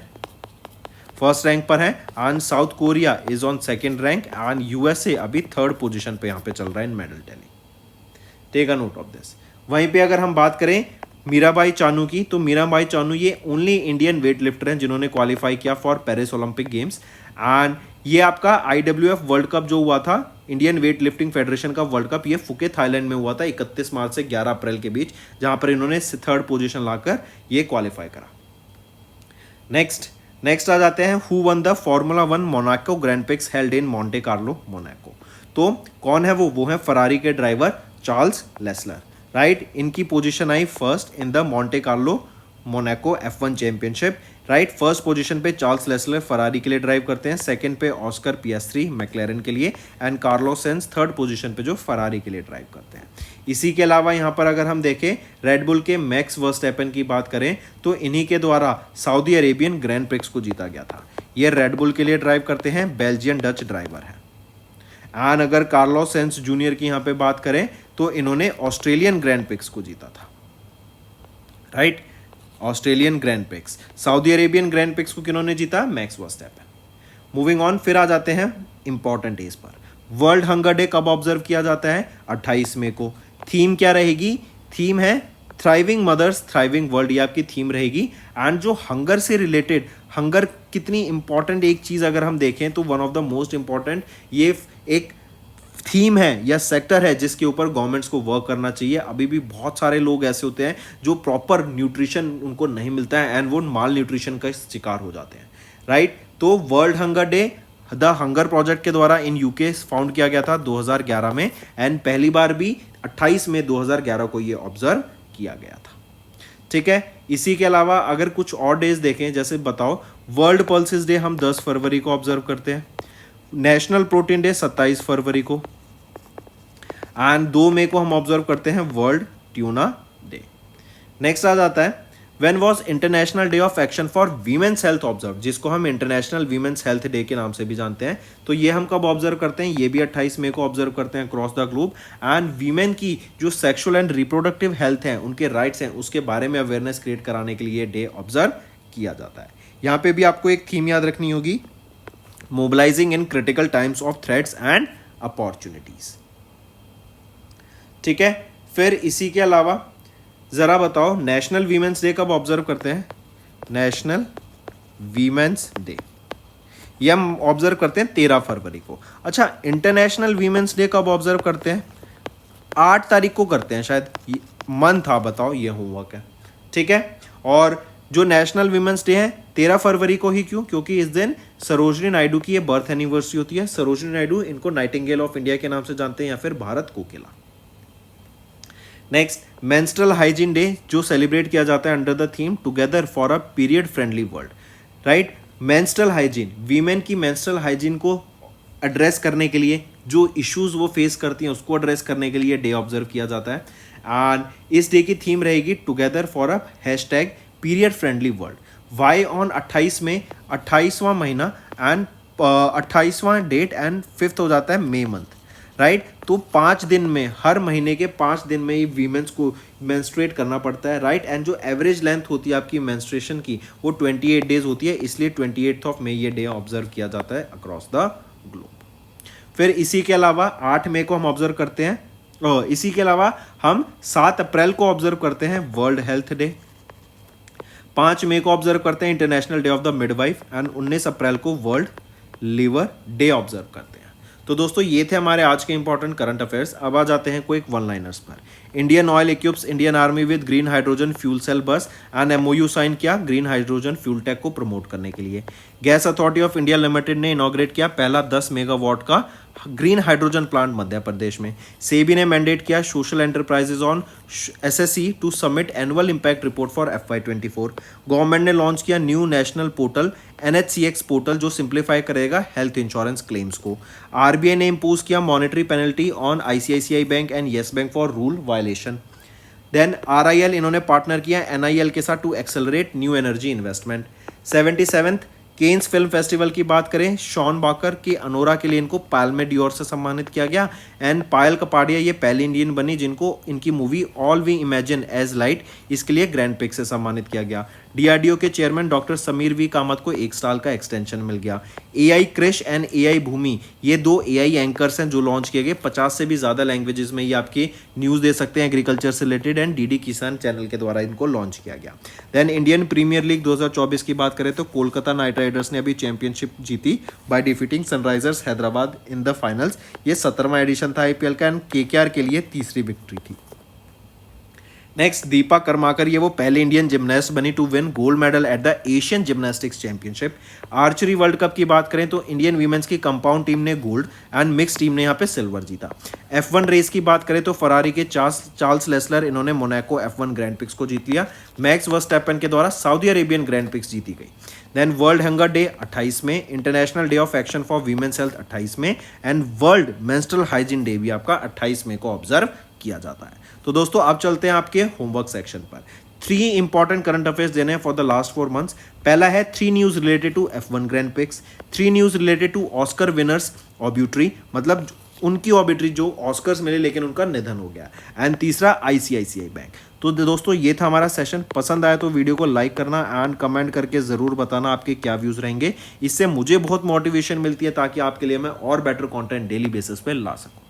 [SPEAKER 1] फर्स्ट रैंक पर है, and South Korea is on 2nd rank, and USA अभी 3rd पोजीशन पे यहाँ पे चल रहा है in medal tally. Take a note of this. वहीं पे अगर हम बात करें मीराबाई चानू की। तो मीराबाई चानू ये ओनली इंडियन वेट लिफ्टर हैं जिन्होंने क्वालिफाई किया for Paris Olympic games. And ये आपका IWF वर्ल्ड कप जो हुआ था, इंडियन वेट लिफ्टिंग फेडरेशन का वर्ल्ड कप, ये फुके थाईलैंड में हुआ था 31 मार्च से 11 अप्रैल के बीच, जहां पर इन्होंने 3rd पोजीशन लाकर ये क्वालिफाई करा। नेक्स्ट आ जाते हैं, who one the formula 1 Monaco grand prix held in Monte Carlo Monaco. तो कौन है वो है फरारी के ड्राइवर चार्ल्स लेस्लर, राइट। इनकी position I first in the Monte Carlo Monaco F1 championship, right. First position पे चार्ल्स लेस्लर फरारी के लिए ड्राइव करते हैं, सेकंड पे ऑस्कर पियास्ट्री मैक्लेरन के लिए, and Carlos sense third position पे जो फरारी के लिए ड्राइव करते हैं। इसी के अलावा यहाँ पर अगर हम देखें रेडबुल के मैक्स वर्स्टैपेन की बात करें तो इन्हीं के द्वारा सऊदी अरेबियन ग्रैंड प्रिक्स को जीता गया था। ये रेडबुल के लिए ड्राइव करते हैं, बेल्जियन डच ड्राइवर है। एंड अगर कार्लोस सेंस जूनियर की यहाँ पे बात करें तो इन्होंने ऑस्ट्रेलियन ग्रैंड प्रिक्स को जीता था, right. Australian grand prix. Saudi Arabian grand prix को किन्होंने जीता, मैक्स वर्स्टैपेन। मूविंग ऑन, फिर आ जाते हैं इंपॉर्टेंट डेज पर। वर्ल्ड हंगर डे कब ऑब्जर्व किया जाता है, 28 मई को। थीम क्या रहेगी, थीम है थ्राइविंग मदर्स थ्राइविंग वर्ल्ड, ये आपकी थीम रहेगी। एंड जो हंगर से रिलेटेड, हंगर कितनी इंपॉर्टेंट एक चीज़ अगर हम देखें तो one of the most important ये एक थीम है या सेक्टर है जिसके ऊपर गवर्नमेंट्स को वर्क करना चाहिए। अभी भी बहुत सारे लोग ऐसे होते हैं जो प्रॉपर न्यूट्रिशन उनको नहीं मिलता है एंड वो माल न्यूट्रिशन का शिकार हो जाते हैं, राइट। तो world hunger day the hunger project के द्वारा इन यूके फाउंड किया गया था 2011 में, एंड पहली बार भी 28 मई 2011 को ये ऑब्जर्व किया गया था, ठीक है। इसी के अलावा अगर कुछ और डेज देखें, जैसे बताओ वर्ल्ड पल्सेस डे हम 10 फरवरी को ऑब्जर्व करते हैं, नेशनल प्रोटीन डे 27 फरवरी को, एंड 2 मई को हम ऑब्जर्व करते हैं वर्ल्ड ट्यूना डे। नेक्स्ट आ जाता है when was international day of action for women's health observe, जिसको हम इंटरनेशनल वीमेंस हेल्थ डे के नाम से भी जानते हैं। तो ये हम कब ऑब्जर्व करते हैं, ये भी 28 मई को ऑब्जर्व करते हैं across the globe. And women की जो सेक्सुअल एंड रिप्रोडक्टिव हेल्थ है, उनके राइट्स हैं, उसके बारे में अवेयरनेस क्रिएट कराने के लिए डे ऑब्जर्व किया जाता है। यहाँ पे भी आपको एक थीम याद रखनी होगी, mobilising in critical times of threats and opportunities, ठीक है। फिर इसी के अलावा जरा बताओ नेशनल वीमेंस डे कब ऑब्जर्व करते हैं, नेशनल वीमेंस डे ये हम ऑब्जर्व करते हैं 13 फरवरी को। अच्छा, इंटरनेशनल वीमेंस डे कब ऑब्जर्व करते हैं, 8 तारीख को करते हैं शायद, मंथ था, बताओ ये होमवर्क है, ठीक है। और जो नेशनल वीमेंस डे है 13 फरवरी को ही, क्यों, क्योंकि इस दिन सरोजिनी नायडू की ये बर्थ एनिवर्सरी होती है। सरोजिनी नायडू, इनको नाइटिंगेल ऑफ इंडिया के नाम से जानते हैं या फिर भारत कोकिला। नेक्स्ट, मेंस्ट्रुअल हाइजीन डे जो सेलिब्रेट किया जाता है under the theme together for a period friendly world, right. Menstrual hygiene, women की मेंस्ट्रुअल हाइजीन को एड्रेस करने के लिए, जो इश्यूज वो फेस करती हैं उसको एड्रेस करने के लिए डे ऑब्जर्व किया जाता है। एंड इस डे की थीम रहेगी together for a hashtag period friendly world. Why on 28 में, 28वां महीना एंड 28वां डेट एंड 5th हो जाता है मई मंथ, राइट। तो 5 दिन में, हर महीने के 5 दिन में ये वीमेंस को मेंस्ट्रुएट करना पड़ता है, राइट। एंड जो एवरेज लेंथ होती है आपकी मेंस्ट्रुएशन की वो 28 डेज होती है, इसलिए 28 मई ये डे ऑब्जर्व किया जाता है अक्रॉस द ग्लोब। फिर इसी के अलावा 8 मई को हम ऑब्जर्व करते हैं, इसी के अलावा हम 7 अप्रैल को ऑब्जर्व करते हैं वर्ल्ड हेल्थ डे, 5 मई को ऑब्जर्व करते हैं international day of the midwife, and 19 अप्रैल को वर्ल्ड लिवर डे ऑब्जर्व करते हैं। तो दोस्तों ये थे हमारे आज के इंपॉर्टेंट करंट अफेयर्स। अब आ जाते हैं क्विक वन लाइनर्स पर। Indian Oil equips Indian army with green hydrogen fuel cell bus and MOU sign किया ग्रीन हाइड्रोजन फ्यूल टेक को प्रमोट करने के लिए। Gas Authority of India Limited ने इनॉग्रेट किया पहला 10 मेगावाट का green hydrogen plant Madhya Pradesh में। सेबी ने मैंडेट किया social enterprises on SSE to submit annual impact report for FY24। Government ने लॉन्च किया new national portal NHCX portal जो सिंप्लीफाई करेगा हेल्थ इंश्योरेंस क्लेम्स को। RBI ने इम्पोज किया monetary penalty on ICICI bank and yes bank for rule violation. Then RIL इन्होंने partner किया NIL के साथ टू accelerate new energy investment. 77th Cannes film festival की बात करें, शॉन बाकर की अनोरा के लिए इनको पाल्मे डियोर से सम्मानित किया गया। एंड पायल कपाडिया ये पहली इंडियन बनी जिनको इनकी movie all we imagine as light इसके लिए ग्रैंड प्रिक्स से सम्मानित किया गया। डीआरडीओ के chairman doctor Samir V Kamat को 1 साल का एक्सटेंशन मिल गया। AI Krish and AI Bhumi, ये 2 एआई एंकर्स हैं जो लॉन्च किए गए। 50 से भी ज़्यादा लैंग्वेजेस में ये आपकी न्यूज़ दे सकते हैं एग्रीकल्चर से रिलेटेड, एंड डीडी किसान चैनल के द्वारा इनको लॉन्च किया गया। देन इंडियन प्रीमियर लीग 2024 की बात करें तो कोलकाता नाइट राइडर्स ने अभी चैंपियनशिप जीती by defeating Sunrisers Hyderabad in the finals. ये 17वां एडिशन था आईपीएल का, एंड केकेआर के लिए तीसरी विक्ट्री थी। नेक्स्ट, दीपा कर्माकर, ये वो पहले इंडियन जिमनास्ट बनी to win gold medal at the Asian gymnastics championship. Archery world cup की बात करें तो इंडियन वीमेंस की कंपाउंड टीम ने गोल्ड एंड मिक्स टीम ने यहाँ पे सिल्वर जीता। F1 रेस की बात करें तो फरारी के चार्ल्स लेस्लर, इन्होंने मोनाको F1 ग्रैंड पिक्स को जीत लिया। मैक्स वर्स्टैपेन के द्वारा सऊदी अरेबियन ग्रैंड पिक्स जीती गई। देन वर्ल्ड हंगर डे 28 में, international day of action for women's health 28 में, and world menstrual hygiene day भी आपका 28 मई को ऑब्जर्व किया जाता है। तो दोस्तों अब चलते हैं आपके होमवर्क सेक्शन पर। 3 इंपॉर्टेंट करंट अफेयर्स देने हैं फॉर द लास्ट 4 मंथ्स। पहला है 3 news related to F1 grand prix, 3 news related to Oscar winners obituary, मतलब उनकी ऑब्यूटरी जो ऑस्कर्स मिले लेकिन उनका निधन हो गया, एंड तीसरा आईसीआईसीआई बैंक। तो दोस्तों ये था हमारा सेशन। पसंद आया तो वीडियो को लाइक करना एंड कमेंट करके ज़रूर बताना आपके क्या व्यूज़ रहेंगे। इससे मुझे बहुत मोटिवेशन मिलती है ताकि आपके लिए मैं और बेटर कंटेंट डेली बेसिस पे ला सकूं।